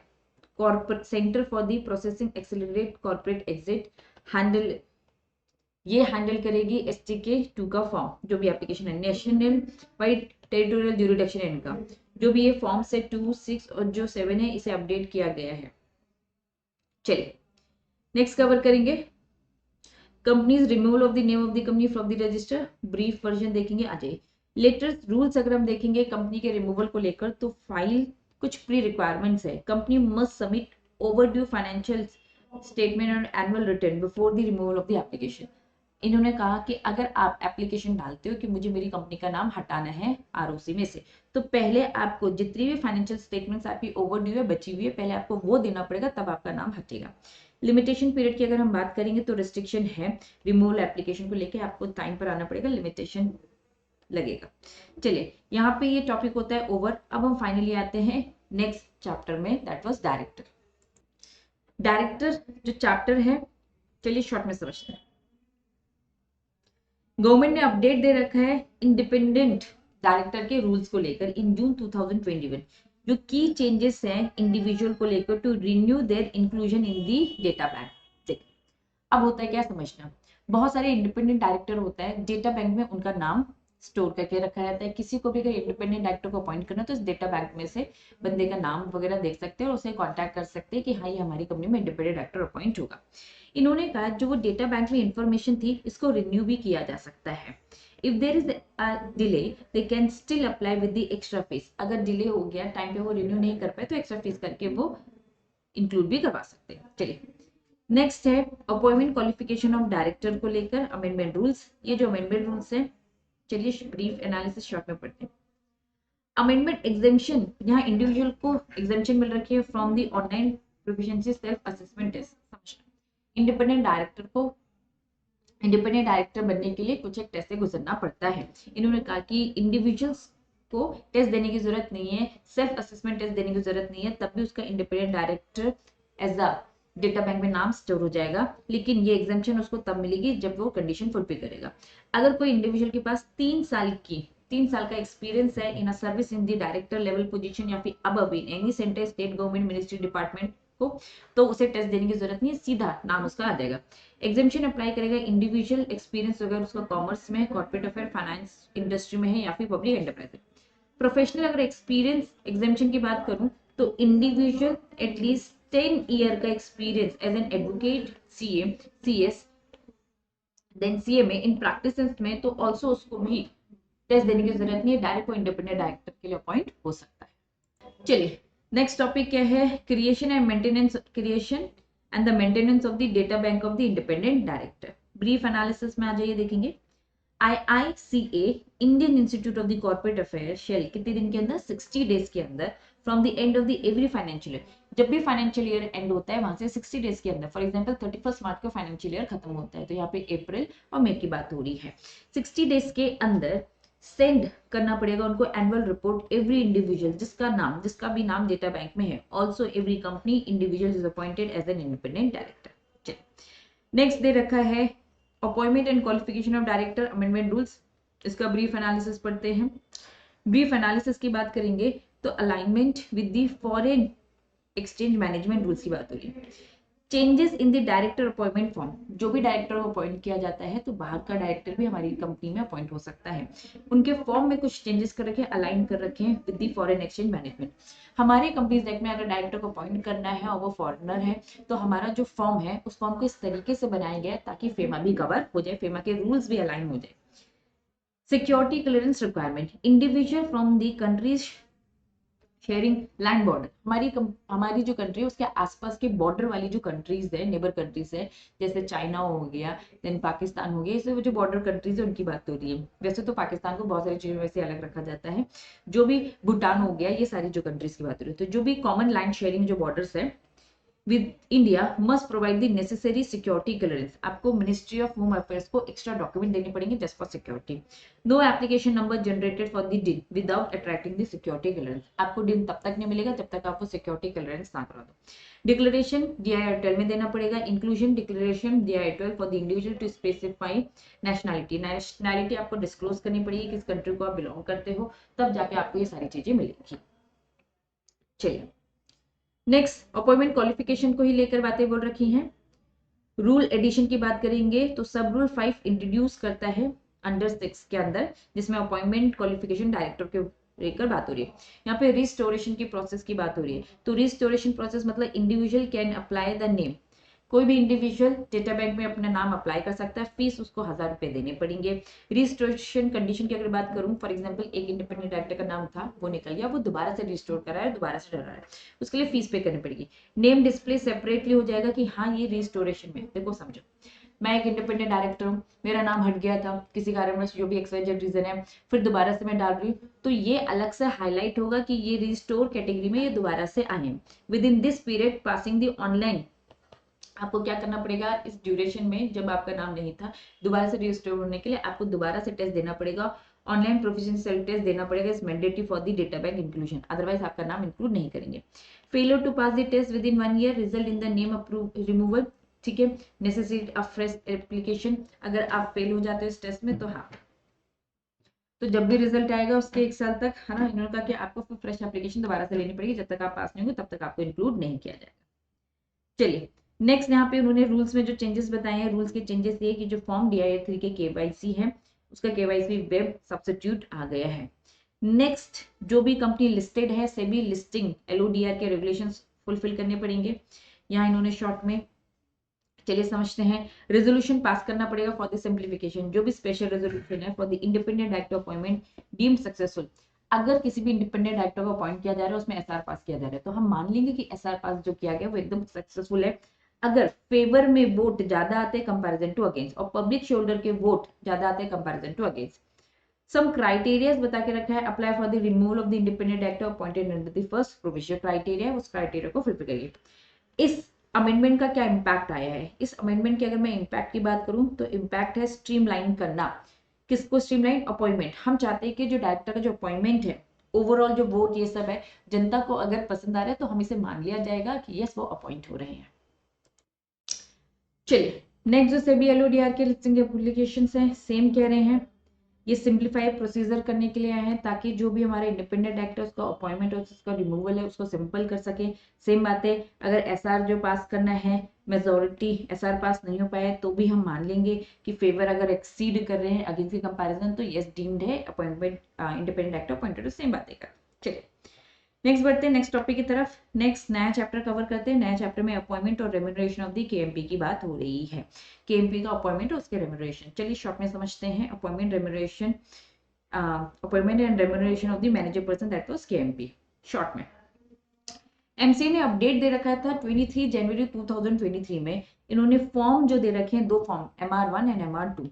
corporate centre for the processing accelerate corporate exit handle, ये हैंडल करेगी STK2 का फॉर्म, जो भी एप्लीकेशन है। नेशनल वाइड टेरिटोरियल ज्यूरिडिक्शन है इनका, जो भी ये फॉर्म से 2, 6 और जो 7 है इसे अपडेट किया गया है। चलिए नेक्स्ट कवर करेंगे companies removal of the name of the company from the register, brief version देखेंगे। आ जाइए लेटेस्ट रूल्स अगर हम देखेंगे कंपनी के रिमूवल को लेकर तो फाइल कुछ प्री रिक्वायरमेंट्स है। Company must submit overdue financial statement और annual return before the removal of the application. इन्होंने कहा कि अगर आप एप्लीकेशन डालते हो कि मुझे मेरी कंपनी का नाम हटाना है ROC में से, तो पहले आपको जितनी भी फाइनेंशियल स्टेटमेंट्स आपकी ओवरड्यू है बची हुई है पहले आपको वो देना पड़ेगा, तब आपका नाम हटेगा। लिमिटेशन पीरियड की अगर हम बात करेंगे तो रिस्ट्रिक्शन है रिमूवल एप्लीकेशन को लेके, आपको टाइम पर आना पड़ेगा, लिमिटेशन लगेगा। चलिए यहाँ पे ये टॉपिक होता है ओवर। अब हम फाइनली आते हैं नेक्स्ट चैप्टर में, दैट वाज डायरेक्टर। डायरेक्टर जो चैप्टर है चलिए शॉर्ट में समझते हैं। गवर्नमेंट ने अपडेट दे रखा है इंडिपेंडेंट डायरेक्टर के रूल्स को लेकर इन जून 2021। जो की चेंजेस हैं इंडिविजुअल को लेकर to renew their inclusion in the data bank. अब होता है क्या समझना, बहुत सारे इंडिपेंडेंट डायरेक्टर होता है, डेटा बैंक में उनका नाम स्टोर करके रखा रहता है। किसी को भी अगर इंडिपेंडेंट डायरेक्टर को अपॉइंट करना तो इस डेटा बैंक में से बंदे का नाम वगैरह देख सकते हैं और उसे कॉन्टैक्ट कर सकते हैं कि हाँ ये हमारी कंपनी में इंडिपेंडेंट डायरेक्टर अपॉइंट होगा। इन्होंने कहा जो वो डेटा बैंक में इंफॉर्मेशन थी इसको रिन्यू भी किया जा सकता है। If there is a delay they can still apply with the extra fees. अगर डिले हो गया टाइम पे वो रिन्यू नहीं कर पाए तो एक्स्ट्रा फीस करके वो इंक्लूड भी करवा सकते हैं। चलिए नेक्स्ट है अपॉइंटमेंट क्वालिफिकेशन ऑफ डायरेक्टर को लेकर अमेंडमेंट रूल्स। ये जो अमेंडमेंट रूल्स है चलिए ब्रीफ एनालिसिस शॉर्ट में पढ़ते हैं। अमेंडमेंट एग्जेम्पशन, यहाँ इंडिविजुअल को एग्जेम्पशन मिल रखी है from the online proficiency self assessment test. समझना इंडिपेंडेंट डायरेक्टर बनने के लिए कुछ एक टेस्ट से गुजरना पड़ता है। इन्होंने कहा कि इंडिविजुअल्स को टेस्ट देने की जरूरत नहीं है, सेल्फ असेसमेंट टेस्ट देने की जरूरत नहीं है, तब भी उसका independent director as a data bank में नाम स्टोर हो जाएगा। लेकिन ये एग्जाम्पशन उसको तब मिलेगी जब वो कंडीशन फुलफिल करेगा। अगर कोई इंडिविजुअल के पास 3 साल का एक्सपीरियंस है in a service in the director level position या फिर अब in any centre state government ministry department को, तो उसे टेस्ट देने की जरूरत नहीं है, सीधा नाम उसका आ जाएगा। एग्जाम्पशन अप्लाई करेगा इंडिविजुअल एक्सपीरियंस अगर उसका कॉमर्स में, कॉर्पोरेट अफेयर, फाइनेंस इंडस्ट्री में है या फिर पब्लिक एंटरप्राइज है। प्रोफेशनल अगर एक्सपीरियंस एग्जाम्पशन की बात करूं तो इंडिविजुअल एटलीस्ट 10 ईयर का experience as an advocate, CA, CS, then CMA in practices में, तो ऑल्सो उसको भी टेस्ट देने की जरूरत नहीं है, डायरेक्ट को इंडिपेंडेंट डायरेक्टर के लिए अपॉइंट हो सकता है। चलिए नेक्स्ट टॉपिक क्या है, creation and the maintenance of the data bank of the independent director. Brief analysis में आ जाइए देखेंगे। IICA Indian institute of the corporate affair shall कितने दिन के अंदर, 60 डेज के अंदर from the end of the every financial year. जब भी फाइनेंशियल ईयर एंड होता है वहां से 60 डेज के अंदर, फॉर एग्जांपल 31 मार्च को फाइनेंशियल ईयर खत्म होता है तो यहाँ पे अप्रैल और मई की बात हो रही है, 60 डेज के अंदर सेंड करना पड़ेगा उनको एनुअल रिपोर्ट एवरी इंडिविजुअल जिसका भी नाम डेटा बैंक में है। Also every company individual is appointed as an independent director. चलिए नेक्स्ट दे रखा है appointment and qualification of director amendment rules. इसका ब्रीफ एनालिसिस पढ़ते हैं। ब्रीफ एनालिसिस की बात करेंगे तो alignment with the foreign exchange management rules की बात हो रही है। Changes in the director appointment form, जो भी डायरेक्टर को अपॉइंट किया जाता है तो बाहर का डायरेक्टर भी हमारी कंपनी में अपॉइंट हो सकता है। उनके फॉर्म में कुछ चेंजेस कर रखे, अलाइन कर रखे हैं with the foreign exchange management. हमारे कंपनीज एक्ट में अगर डायरेक्टर को अपॉइंट करना है और वो फॉरेनर है तो हमारा जो फॉर्म है उस फॉर्म को इस तरीके से बनाया गया है ताकि फेमा भी कवर हो जाए, फेमा के रूल्स भी अलाइन हो जाए। Security clearance requirement, individual from the countries sharing land border, हमारी जो कंट्री है उसके आसपास के बॉर्डर वाली जो कंट्रीज है, नेबर कंट्रीज है, जैसे चाइना हो गया, देन पाकिस्तान हो गया, इससे जो बॉर्डर कंट्रीज है उनकी बात हो रही है। वैसे तो पाकिस्तान को बहुत सारी चीजों में से अलग रखा जाता है, जो भी भूटान हो गया, ये सारी जो कंट्रीज की बात हो रही है। तो जो भी कॉमन लैंड शेयरिंग जो बॉर्डर्स है with India must provide the necessary security clearance. आपको मिनिस्ट्री ऑफ होम अफेयर्स को एक्स्ट्रा डॉक्यूमेंट देने पड़ेंगे just for security. No application number generated for the DIN without attracting the security clearance. आपको डिन तब तक नहीं मिलेगा जब तक आपको सिक्योरिटी क्लियरेंस ना करा दो. डिक्लेरेशन DIR12 में देना पड़ेगा. Inclusion declaration DIR12 for the individual to specify nationality. Nationality आपको डिस्क्लोज करनी पड़ेगी, किस कंट्री को आप बिलोंग करते हो, तब जाके आपको ये सारी चीजें मिलेंगी. चलिए नेक्स्ट अपॉइंटमेंट क्वालिफिकेशन को ही लेकर बातें बोल रखी हैं. रूल एडिशन की बात करेंगे तो सब रूल 5 इंट्रोड्यूस करता है अंडर 6 के अंदर, जिसमें अपॉइंटमेंट क्वालिफिकेशन डायरेक्टर के लेकर बात हो रही है. यहाँ पे रिस्टोरेशन की प्रोसेस की बात हो रही है. तो रिस्टोरेशन प्रोसेस मतलब individual can apply the name. कोई भी इंडिविजुअल डेटा बैंक में अपना नाम अप्लाई कर सकता है. फीस उसको 1000 रुपए देने पड़ेंगे. रिस्टोरेशन कंडीशन की अगर बात करूं, फॉर एग्जांपल एक इंडिपेंडेंट डायरेक्टर का नाम था, वो निकल गया, वो दोबारा से रिस्टोर करा है, दोबारा से डरा है, उसके लिए फीस पे करनी पड़ेगी. नेम डिस्प्ले सेपरेटली हो जाएगा कि हाँ ये रिस्टोरेशन में. देखो समझो, मैं एक इंडिपेंडेंट डायरेक्टर हूँ, मेरा नाम हट गया था किसी कारणवश, जो भी XYZ रीजन है, फिर दोबारा से मैं डाल रही हूँ, तो ये अलग से हाईलाइट होगा कि ये रिस्टोर कैटेगरी में ये दोबारा से आए हैं. With in this period passing the online, आपको क्या करना पड़ेगा इस ड्यूरेशन में, जब आपका नाम नहीं था, दोबारा से रिस्टोर होने के लिए आपको दोबारा से टेस्ट देना पड़ेगा. ऑनलाइन प्रोफिशिएंसी सेल्फ टेस्ट देना पड़ेगा. इस mandatory for the data bank inclusion, otherwise आपका नाम इंक्लूड नहीं करेंगे. Failure to pass the test within 1 year result in the name approve removal. ठीक है, नेसेसिटी ऑफ फ्रेश एप्लीकेशन. अगर आप फेल हो जाते हो इस टेस्ट में तो हाँ, तो जब भी रिजल्ट आएगा उसके 1 साल तक, है ना, इन्होंने कहा कि आपको फिर फ्रेश एप्लीकेशन दोबारा से लेनी पड़ेगी. जब तक आप पास नहीं होंगे तब तक आपको इंक्लूड नहीं किया जाएगा. चलिए नेक्स्ट, यहाँ पे उन्होंने रूल्स में जो चेंजेस बताए हैं, रूल्स के चेंजेस ये कि जो फॉर्म DIR3 के KYC है, उसका KYC वेब सब्स्टिट्यूट आ गया है. नेक्स्ट, जो भी कंपनी लिस्टेड है, सेबी लिस्टिंग LODR के रेगुलेशंस फुलफिल करने पड़ेंगे. यहाँ इन्होंने शॉर्ट में, चलिए समझते हैं. रेजोल्यूशन पास करना पड़ेगा फॉर द सिंप्लीफिकेशन. जो भी स्पेशल रेजोल्यूशन है for the independent director appointment deemed successful. अगर किसी भी इंडिपेंडेंट डायरेक्टर को अपॉइंट किया जा रहा है, उसमें SR पास किया जा रहा है, तो हम मान लेंगे कि SR पास जो किया गया वो एकदम सक्सेसफुल है. अगर फेवर में वोट ज्यादा आते हैं कंपैरिजन टू अगेंस्ट, और पब्लिक शोल्डर के वोट ज्यादा आते हैं comparison to against. Some criterias बता के रखा है. Apply for the removal of the independent director appointed under the first provision criteria, उस क्राइटेरिया को फुलफिल करिए. इस अमेंडमेंट का क्या इम्पैक्ट आया है? इस अमेंडमेंट की अगर मैं इम्पैक्ट की बात करूं तो इम्पैक्ट है स्ट्रीमलाइन करना. किसको स्ट्रीमलाइन? अपॉइंटमेंट. हम चाहते हैं कि जो डायरेक्टर का जो अपॉइंटमेंट है, ओवरऑल जो वोट ये सब है, जनता को अगर पसंद आ रहा है तो हम इसे मान लिया जाएगा कि यस वो अपॉइंट हो रहे हैं. चलिए नेक्स्ट, जो सेबी LODR के लिस्टिंग एप्लीकेशंस हैं, सेम कह रहे हैं. ये सिंप्लीफाइड प्रोसीजर करने के लिए आए हैं ताकि जो भी हमारे इंडिपेंडेंट डायरेक्टर उसका अपॉइंटमेंट और उसका रिमूवल है उसको सिंपल कर सके. सेम बात है, अगर SR जो पास करना है, मेजोरिटी SR पास नहीं हो पाया तो भी हम मान लेंगे कि फेवर अगर एक्सीड कर रहे हैं अगेंस्ट की कंपैरिजन तो यस डीम्ड है appointment, independent director appointed. Same बातें कर. चलिए नेक्स्ट बढ़ते हैं नेक्स्ट टॉपिक की तरफ. नेक्स्ट नया चैप्टर कवर करते हैं. नया चैप्टर में अपॉइंटमेंट और रेम्यूनरेशन ऑफ द KMP की बात हो रही है. KMP का अपॉइंटमेंट और उसके रेम्यूनरेशन. चलिए शॉर्ट में समझते हैं. Appointment remuneration, appointment and remuneration of the manager person that was KMP. Short में MCA ने अपडेट दे रखा था 23 जनवरी 2023 में. इन्होंने फॉर्म जो दे रखे हैं, 2 form, MR1 and MR2.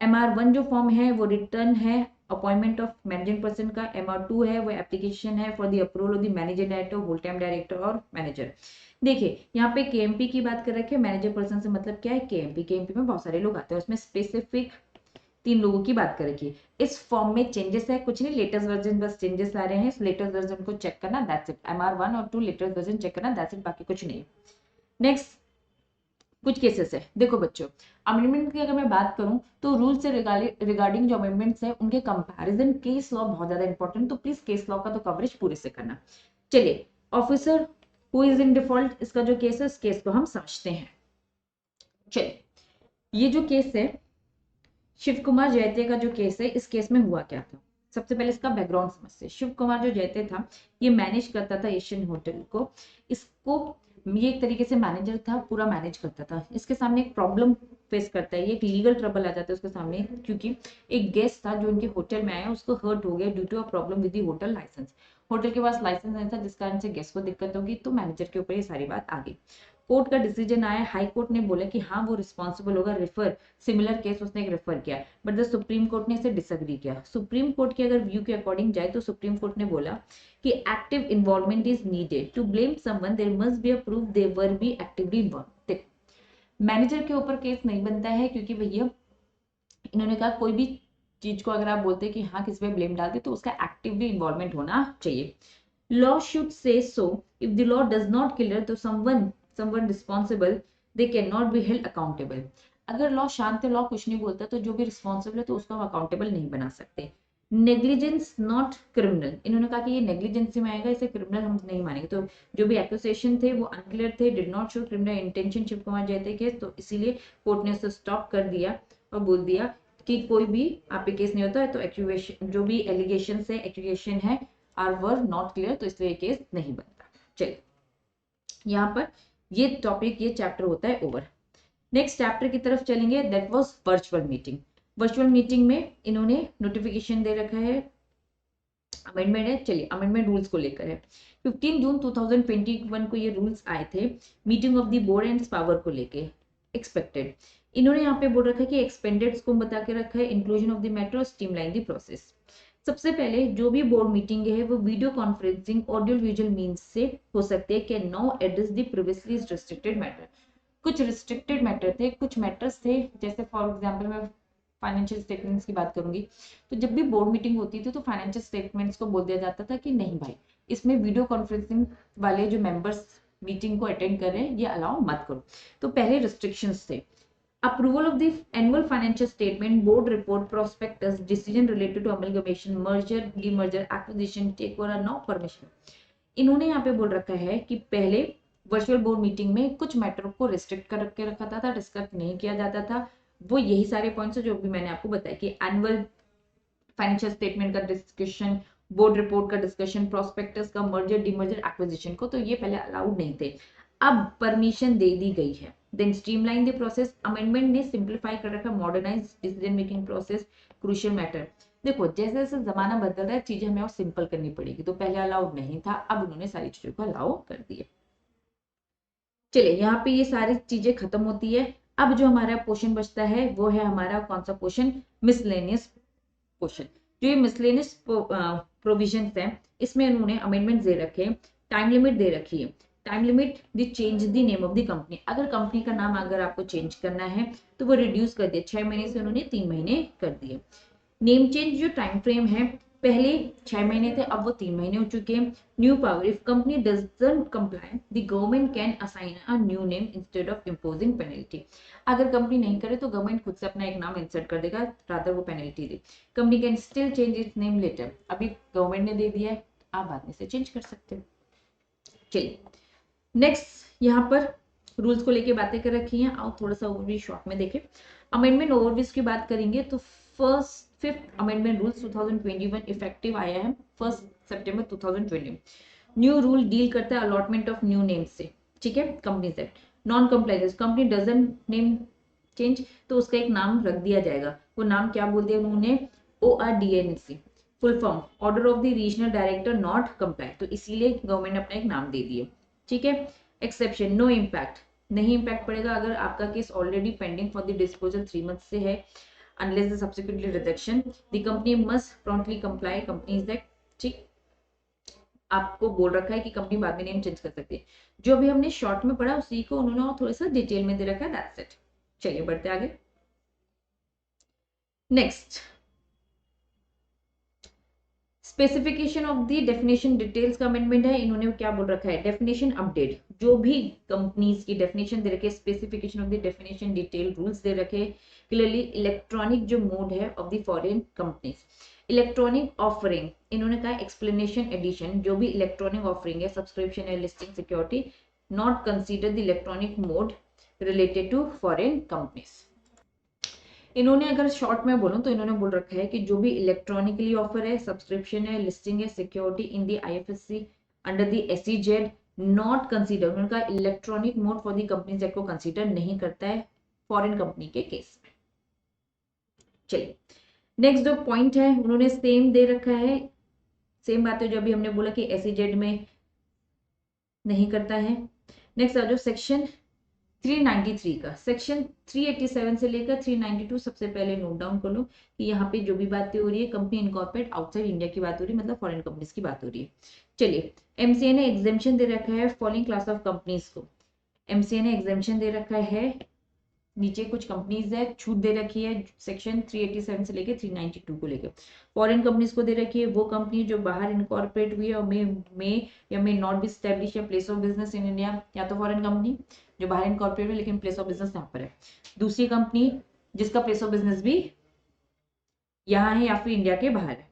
MR1 जो फॉर्म है वो रिटर्न है अपॉइंटमेंट ऑफ मैनेजिंग पर्सन का. MR2 है वो एप्लीकेशन है for the approval of the managing director, whole time director और मैनेजर. देखिए यहाँ पे KMP की बात कर रखे हैं. मैनेजर पर्सन से मतलब क्या है? KMP में बहुत सारे लोग आते हैं, उसमें स्पेसिफिक 3 लोगों की बात कर रखी है. इस फॉर्म में चेंजेस है कुछ नहीं, लेटेस्ट वर्जन बस चेंजेस ला रहे हैं. इस लेटेस्ट वर्जन को चेक करना, दैट्स इट. MR1 और 2 लेटेस्ट वर्जन चेक करना, दैट्स इट, बाकी कुछ नहीं. नेक्स्ट कुछ केसेस है. देखो बच्चों, अमेंडमेंट की अगर मैं बात करूं तो रूल से रिगार्डिंग जो अमेंडमेंट्स है उनके कंपैरिजन केस लॉ बहुत ज्यादा इंपॉर्टेंट, तो प्लीज केस लॉ का तो कवरेज पूरे से करना. चलिए officer who is in default, इसका जो केस है उस केस को हम समझते हैं. चलिए ये जो केस है शिव कुमार जयते का जो केस है, इस केस में हुआ क्या था? सबसे पहले इसका बैकग्राउंड समझते हैं. शिव कुमार जो जयते था ये मैनेज करता था एशियन होटल को. इसको ये एक तरीके से मैनेजर था, पूरा मैनेज करता था. इसके सामने एक प्रॉब्लम फेस करता है, ये एक लीगल ट्रबल आ जाता है उसके सामने, क्योंकि एक गेस्ट था जो उनके होटल में आया, उसको हर्ट हो गया due to a problem with the hotel licence. Hotel के पास लाइसेंस नहीं था जिस कारण से गेस्ट को दिक्कत होगी, तो मैनेजर के ऊपर ये सारी बात आ गई. कोर्ट का डिसीजन आया, हाई कोर्ट ने बोला कि हाँ वो रिस्पॉन्सिबल होगा, रेफर सिमिलर केस उसने एक रेफर किया, बट द सुप्रीम कोर्ट ने इसे डिसएग्री किया। सुप्रीम कोर्ट के अगर व्यू के अकॉर्डिंग जाए तो सुप्रीम कोर्ट ने बोला कि active involvement is needed to blame someone, there must be a proof they were be actively involve. Manager के ऊपर केस नहीं बनता है, क्योंकि भैया इन्होंने कहा कोई भी चीज को अगर आप बोलते हैं कि हाँ किस पे ब्लेम डालते तो उसका एक्टिवली इन्वॉल्वमेंट होना चाहिए। Law should say so, if the law does not clear to someone responsible they can not be held accountable. अगर लॉ शांत है, लॉ कुछ नहीं बोलता, तो जो भी रिस्पॉन्सिबल है तो उसको हम अकाउंटेबल नहीं बना सकते। नेग्लिजेंस नॉट क्रिमिनल, इन्होंने कहा कि ये नेग्लिजेंसी में आएगा, इसे क्रिमिनल हम नहीं मानेंगे। तो जो भी एक्यूसेशन थे वो अनक्लियर थे, did not show criminal intention Shiv Kumar Jayate case, तो इसीलिए कोर्ट ने उसे स्टॉप कर दिया और बोल दिया कि कोई भी आप पे केस नहीं होता है, तो एक्यूएशन जो भी एलिगेशन है, एक्यूएशन है आर वर नॉट क्लियर, तो इसलिए केस नहीं बनता। चलिए यहाँ पर ये टॉपिक, ये चैप्टर होता है ओवर। नेक्स्ट चैप्टर की तरफ चलेंगे, that was virtual meeting. Virtual meeting में इन्होंने नोटिफिकेशन दे रखा है, अमेंडमेंट है। चलिए अमेंडमेंट रूल्स को लेकर है। 15 जून 2021 को ये रूल्स आए थे meeting of the board and power को लेके एक्सपेक्टेड। इन्होंने यहाँ पे बोल रखा है कि एक्सपेंडेड को बता के रखा है, इंक्लूजन ऑफ द मैटर और स्ट्रीमलाइन द प्रोसेस। सबसे पहले जो भी बोर्ड मीटिंग है वो video conferencing audio visual means से हो सकते हैं, can now address the previously restricted matter. कुछ रिस्ट्रिक्टेड मैटर थे, कुछ मैटर्स थे, जैसे फॉर एग्जांपल मैं फाइनेंशियल स्टेटमेंट्स की बात करूंगी, तो जब भी बोर्ड मीटिंग होती थी तो फाइनेंशियल स्टेटमेंट्स को बोल दिया जाता था कि नहीं भाई, इसमें वीडियो कॉन्फ्रेंसिंग वाले जो मेंबर्स मीटिंग को अटेंड कर रहे हैं ये अलाउ मत करो। तो पहले रिस्ट्रिक्शंस थे। Approval of the annual financial statement, board report, prospectus, decision related to amalgamation, merger, demerger, acquisition, take over, no permission. इन्होंने यहाँ पे बोल रखा है कि पहले वर्चुअल बोर्ड मीटिंग में कुछ मैटर को रिस्ट्रिक्ट कर के रखा था, डिस्कस नहीं किया जाता था। वो यही सारे पॉइंट्स जो भी मैंने आपको बताया कि एनुअल फाइनेंशियल स्टेटमेंट का डिस्कशन, बोर्ड रिपोर्ट का डिस्कशन, प्रोस्पेक्टस का, मर्जर, डीमर्जर, एक्विजिशन को, तो ये पहले अलाउड नहीं थे, अब परमिशन दे दी गई है। Then streamline the process, amendment ने सिंप्लीफाई कर रखा, modernise decision making process, crucial matter. देखो जैसे जैसे जमाना बदल रहा है चीजें हमें और सिंपल करनी पड़ेगी, तो पहले अलाउड नहीं था, अब उन्होंने सारी चीजों को अलाउ कर दिया। चलिए यहाँ पे ये सारी चीजें खत्म होती है। अब जो हमारा पोर्शन बचता है वो है हमारा कौन सा पोर्शन, मिसलेनियस पोर्शन। जो ये मिसलेनियस प्रोविजन है इसमें उन्होंने अमेंडमेंट दे रखे, टाइम लिमिट दे रखी है। Time limit the change the name of the company, अगर कंपनी का नाम अगर आपको चेंज करना है तो वो रिड्यूस कर दिया, 6 महीने से उन्होंने 3 महीने कर दिए। नेम चेंज जो टाइम फ्रेम है, पहले 6 महीने थे, अब वो 3 महीने हो चुके हैं। New power, if company doesn't comply the government can assign a new name instead of imposing penalty. अगर कंपनी नहीं करे तो गवर्नमेंट खुद से अपना एक नाम इंसर्ट कर देगा, रादर वो पेनल्टी दे। Company can still change its name letter, अभी गवर्नमेंट ने दे दिया है, आप बाद में से चेंज कर सकते हो। चलिए नेक्स्ट यहाँ पर रूल्स को लेके बातें कर रखी हैं, आओ थोड़ा सा ओवरव्यू शॉर्ट में देखें। अमेंडमेंट ओवरव्यू की बात करेंगे तो फिफ्थ अमेंडमेंट रूल्स 2021 इफेक्टिव आया है 1 सितंबर 2020। न्यू रूल डील करता है अलॉटमेंट ऑफ न्यू नेम से, ठीक है, companies act. Non compliance, company doesn't name change तो उसका एक नाम रख दिया जाएगा, वो नाम क्या बोल दिया उन्होंने, ORDNC, full form order of the regional director not comply, तो इसीलिए गवर्नमेंट ने अपना एक नाम दे दिया, ठीक है। एक्सेप्शन, नो इम्पैक्ट, नहीं इम्पैक्ट पड़ेगा अगर आपका case already pending for the disposal 3 month से है, unless the subsequently rejection the company must promptly comply companies that, ठीक, आपको बोल रखा है कि कंपनी बाद में नेम चेंज कर सकती है। जो भी हमने शॉर्ट में पढ़ा उसी को उन्होंने और थोड़ा सा डिटेल में दे रखा है, दैट्स इट। चलिए बढ़ते आगे। Next specification of the definition details का अमेंडमेंट है। इन्होंने क्या बोल रखा है, डेफिनेशन अपडेट, जो भी कंपनीज की डेफिनेशन दे रखे, specification of the definition detail rules दे रखे क्लियरली। इलेक्ट्रॉनिक जो मोड है of the foreign companies, electronic offering, इन्होंने कहा एक्सप्लेनेशन एडिशन, जो भी इलेक्ट्रॉनिक ऑफरिंग है, सब्सक्रिप्शन है, listing, security, not consider the electronic mode related to foreign companies. इन्होंने अगर शॉर्ट में बोलूं तो इन्होंने बोल रखा है कि जो भी इलेक्ट्रॉनिकली ऑफर है, सब्सक्रिप्शन है, लिस्टिंग है, security in the IFSC under the SEZ not consider, उन्होंने कहा electronic mode for the companies act को कंसीडर नहीं करता है फॉरेन कंपनी के केस में। चलिए नेक्स्ट जो पॉइंट है उन्होंने सेम दे रखा है, सेम बात है जो अभी हमने बोला कि SEZ में नहीं करता है। नेक्स्ट आ जाओ सेक्शन 393 का। सेक्शन 387 से लेकर 392 सबसे पहले नोट डाउन कर लो कि यहाँ पे जो भी बातें हो रही है कंपनी इनकॉर्पोरेट आउटसाइड इंडिया की बात हो रही है, मतलब फॉरेन कंपनीज की बात हो रही है। चलिए, एमसीए ने एग्जेम्पशन दे रखा है फॉलोइंग क्लास ऑफ कंपनीज को। एमसीए ने एग्जेम्पशन दे रखा है, नीचे कुछ कंपनीज है छूट दे रखी है सेक्शन 387 से लेके 392 को लेकर। फॉरेन कंपनीज को दे रखी है वो कंपनी जो बाहर इनकॉर्पोरेट हुई है और मे नॉट बी एस्टेब्लिश या place of business in India, या तो फॉरेन कंपनी जो बाहर इनकॉर्पोरेट है लेकिन प्लेस ऑफ बिजनेस यहाँ पर है। दूसरी कंपनी जिसका प्लेस ऑफ बिजनेस भी यहाँ है या फिर इंडिया के बाहर है।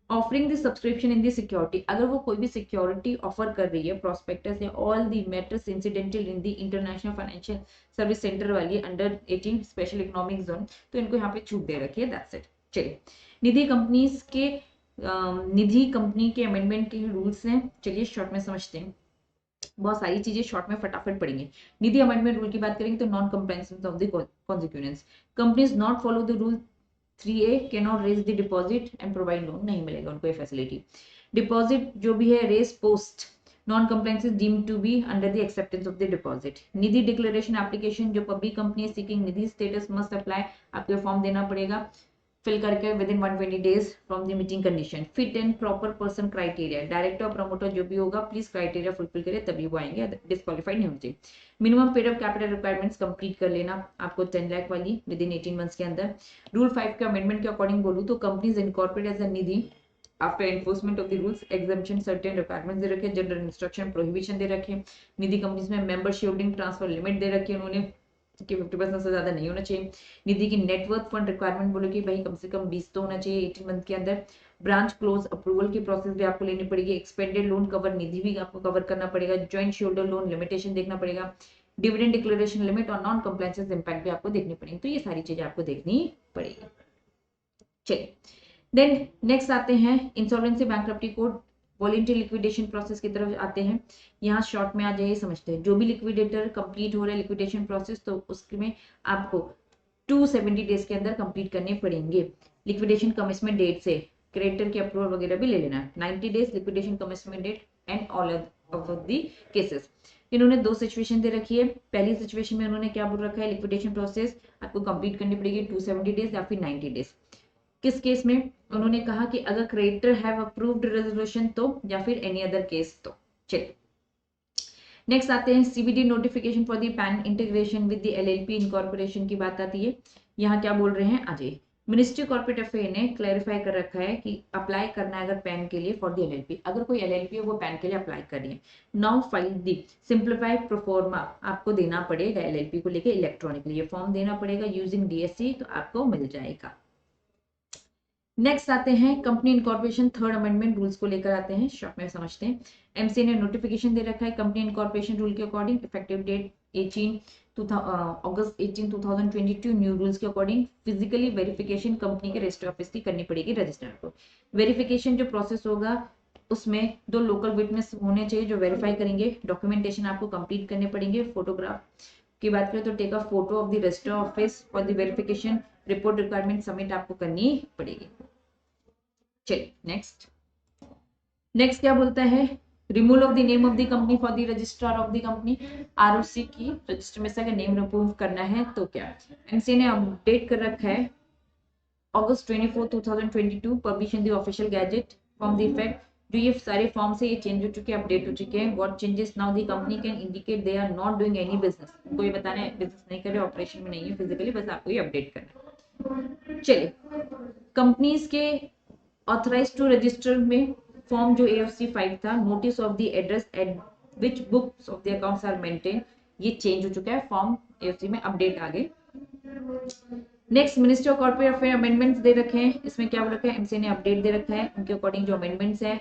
Offering the subscription in the security, अगर वो कोई भी सिक्योरिटी ऑफर कर रही है प्रॉस्पेक्टस या all the matters incidental in the international financial service centre वाली अंडर 18 स्पेशल इकोनॉमिक जोन, तो इनको यहाँ पे छूट दे रखी है। That's it. चलिए, निधि कंपनीज के निधि कंपनी के अमेंडमेंट के रूल्स हैं, चलिए शॉर्ट में समझते हैं। बहुत सारी चीजें शॉर्ट में फटाफट पढ़ेंगे। निधि अमेंडमेंट रूल की बात करेंगे तो non compliance of the consequence, companies not follow the rule 3A cannot raise the deposit and provide loan, नहीं मिलेगा उनको ये फैसिलिटी। डिपॉजिट जो भी है raise post non compliance is deemed to be under the acceptance of the deposit. Nidhi declaration application, जो public company seeking Nidhi status must apply, आपको फॉर्म देना पड़ेगा फिल करके within 120 days from the meeting condition. Fit and proper person criteria, director और प्रमोटर जो भी होगा प्लीज क्राइटेरिया फुलफिल करिए तभी वो आएंगे, डिस्क्वालीफाइड नहीं होते। Minimum period of capital requirements complete कर लेना आपको 10 लाख वाली विद इन 18 मंथ्स के अंदर। रूल 5 के अमेंडमेंट के अकॉर्डिंग बोलूँ तो companies incorporate as a Nidhi after enforcement of the rules exemption certain requirements दे रखे, जनरल इंस्ट्रक्शन प्रोहिबिशन दे रखे। निधि कंपनीज में मेंबर शेयरहोल्डिंग ट्रांसफर लिमिट दे रखी है उन्होंने कि 50% से ज्यादा नहीं होना चाहिए। निधि की नेटवर्थ फंड रिक्वायरमेंट बोलो कि भाई कम से कम 20 तो होना चाहिए 18 मंथ के अंदर। ब्रांच क्लोज अप्रूवल की प्रोसेस भी आपको लेनी पड़ेगी। एक्सपेंडेड लोन कवर निधि भी आपको कवर करना पड़ेगा। ज्वाइंट शेयरहोल्डर लोन लिमिटेशन देखना पड़ेगा। डिविडेंड डिक्लेरेशन लिमिट और नॉन कंप्लायंसेस इंपैक्ट भी आपको देखनी पड़ेगी। तो ये सारी चीजें आपको देखनी पड़ेगी। चलिए, देन नेक्स्ट आते हैं insolvency bankruptcy code voluntary liquidation process की तरफ आते हैं। यहाँ शॉर्ट में आ जाइए समझते हैं। जो भी लिक्विडेटर कंप्लीट हो रहा है लिक्विडेशन प्रोसेस तो उसमें आपको 270 डेज के अंदर कंप्लीट करने पड़ेंगे। लिक्विडेशन कमिटमेंट डेट से क्रेडिटर के अप्रूवल वगैरह भी ले लेना है। 90 days liquidation commitment date and all of the cases. इन्होंने दो सिचुएशन दे रखी है। पहली सिचुएशन में उन्होंने क्या बोल रखा है, लिक्विडेशन प्रोसेस आपको कंप्लीट करनी पड़ेगी 270 डेज या फिर 90 डेज। किस केस में उन्होंने कहा कि अगर क्रेडिटर हैव अप्रूव्ड रेजोल्यूशन तो, या फिर एनी अदर केस तो। चलिए, नेक्स्ट आते हैं CBD notification for the pan integration with the LLP incorporation की बात आती है। यहाँ क्या बोल रहे हैं अजय, मिनिस्ट्री कॉर्पोरेट अफेयर ने क्लैरिफाई कर रखा है कि अप्लाई करना है अगर पैन के लिए फॉर द एलएलपी, अगर कोई एलएलपी है वो पैन के लिए अप्लाई कर रही है। नाउ फाइल दी सिंप्लीफाइड प्रोफॉर्मा आपको देना पड़ेगा एलएलपी को लेके इलेक्ट्रॉनिकली, ये फॉर्म देना पड़ेगा यूजिंग डीएससी, तो आपको मिल जाएगा। नेक्स्ट आते हैं company incorporation third amendment rules को लेकर आते हैं, शॉर्ट में समझते हैं। एमसीए ने नोटिफिकेशन दे रखा है कंपनी इनकॉर्पोरेशन रूल के अकॉर्डिंग इफेक्टिव डेट अगस्त 18 2022 न्यू रूल्स के अकॉर्डिंग फिजिकली वेरिफिकेशन कंपनी के रजिस्टर ऑफिस की करनी पड़ेगी रजिस्ट्रार को। वेरिफिकेशन जो प्रोसेस होगा उसमें 2 लोकल विटनेस होने चाहिए जो वेरीफाई करेंगे। डॉक्यूमेंटेशन आपको कंप्लीट करने पड़ेंगे। फोटोग्राफ की बात करें तो take a photo of the register office for the verification, report requirement submit आपको करनी पड़ेगी। चलिए नेक्स्ट क्या बोलता है, removal of the name of the company for the registrar of the company. ROC की रजिस्टर में से अगर नेम रिमूव करना है तो क्या, एमसीए ने अपडेट कर रखा है अगस्त 24 2022 publish in the official gazette from the effect. जो ये सारे फॉर्म से ये चेंज हो चुके हैं, अपडेट हो चुके हैं। What changes now the company can indicate they are not doing any business, उनको ये बताना है बिजनेस नहीं कर रहे, ऑपरेशन में नहीं है फिजिकली, बस आपको ये अपडेट करना है। चलिए, कंपनीज के ऑथराइज टू रजिस्टर में फॉर्म जो AFC 5 था, notice of the address at which books of the accounts are maintain, ये चेंज हो चुका है, फॉर्म AFC में अपडेट आ गए। Next ministry of corporate affair amendments दे रखे हैं। इसमें क्या बोल रखा है, एमसीए ने अपडेट दे रखा है, उनके अकॉर्डिंग जो अमेंडमेंट्स है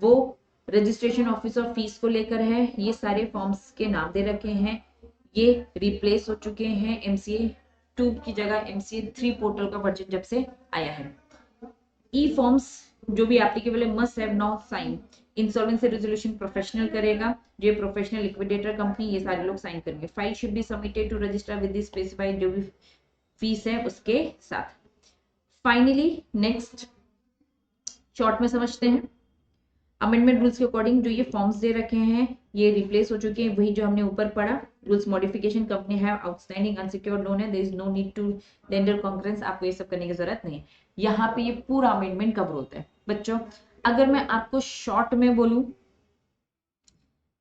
वो रजिस्ट्रेशन ऑफिस और फीस को लेकर है। ये सारे फॉर्म्स के नाम दे रखे हैं, ये रिप्लेस हो चुके हैं। MCA 2 की जगह MCA 3 पोर्टल का वर्जन जब से आया है। ई फॉर्म्स जो भी एप्लीकेबल है must have now sine. Insolvency resolution professional करेगा, जो प्रोफेशनल लिक्विडेटर कंपनी, ये सारे लोग साइन करेंगे। File should be submitted to register with the specified जो भी फीस है उसके साथ। फाइनली नेक्स्ट शॉर्ट में समझते हैं। अमेंडमेंट रूल्स के अकॉर्डिंग जो ये फॉर्म्स दे रखे हैं ये रिप्लेस हो चुके हैं, वही जो हमने ऊपर पढ़ा, rules modification, company have outstanding unsecured loan है, there is no need to lender conference, आपको ये सब करने की जरूरत नहीं है। यहाँ पे ये पूरा अमेंडमेंट कवर होता है बच्चों। अगर मैं आपको शॉर्ट में बोलूं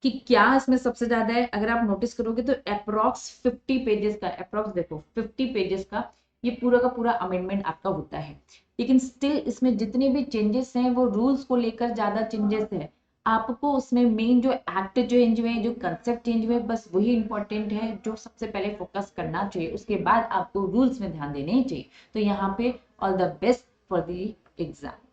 कि क्या इसमें सबसे ज्यादा है, अगर आप नोटिस करोगे तो अप्रोक्स 50 पेजेस का, अप्रोक्स देखो 50 पेजेस का ये पूरा का पूरा अमेंडमेंट आपका होता है। लेकिन स्टिल इसमें जितने भी चेंजेस हैं वो रूल्स को लेकर ज्यादा चेंजेस है। आपको उसमें मेन जो एक्ट चेंज हुए, जो कंसेप्ट चेंज हुए, बस वही इंपॉर्टेंट है जो सबसे पहले फोकस करना चाहिए। उसके बाद आपको रूल्स में ध्यान देने चाहिए। तो यहाँ पे all the best for the exam.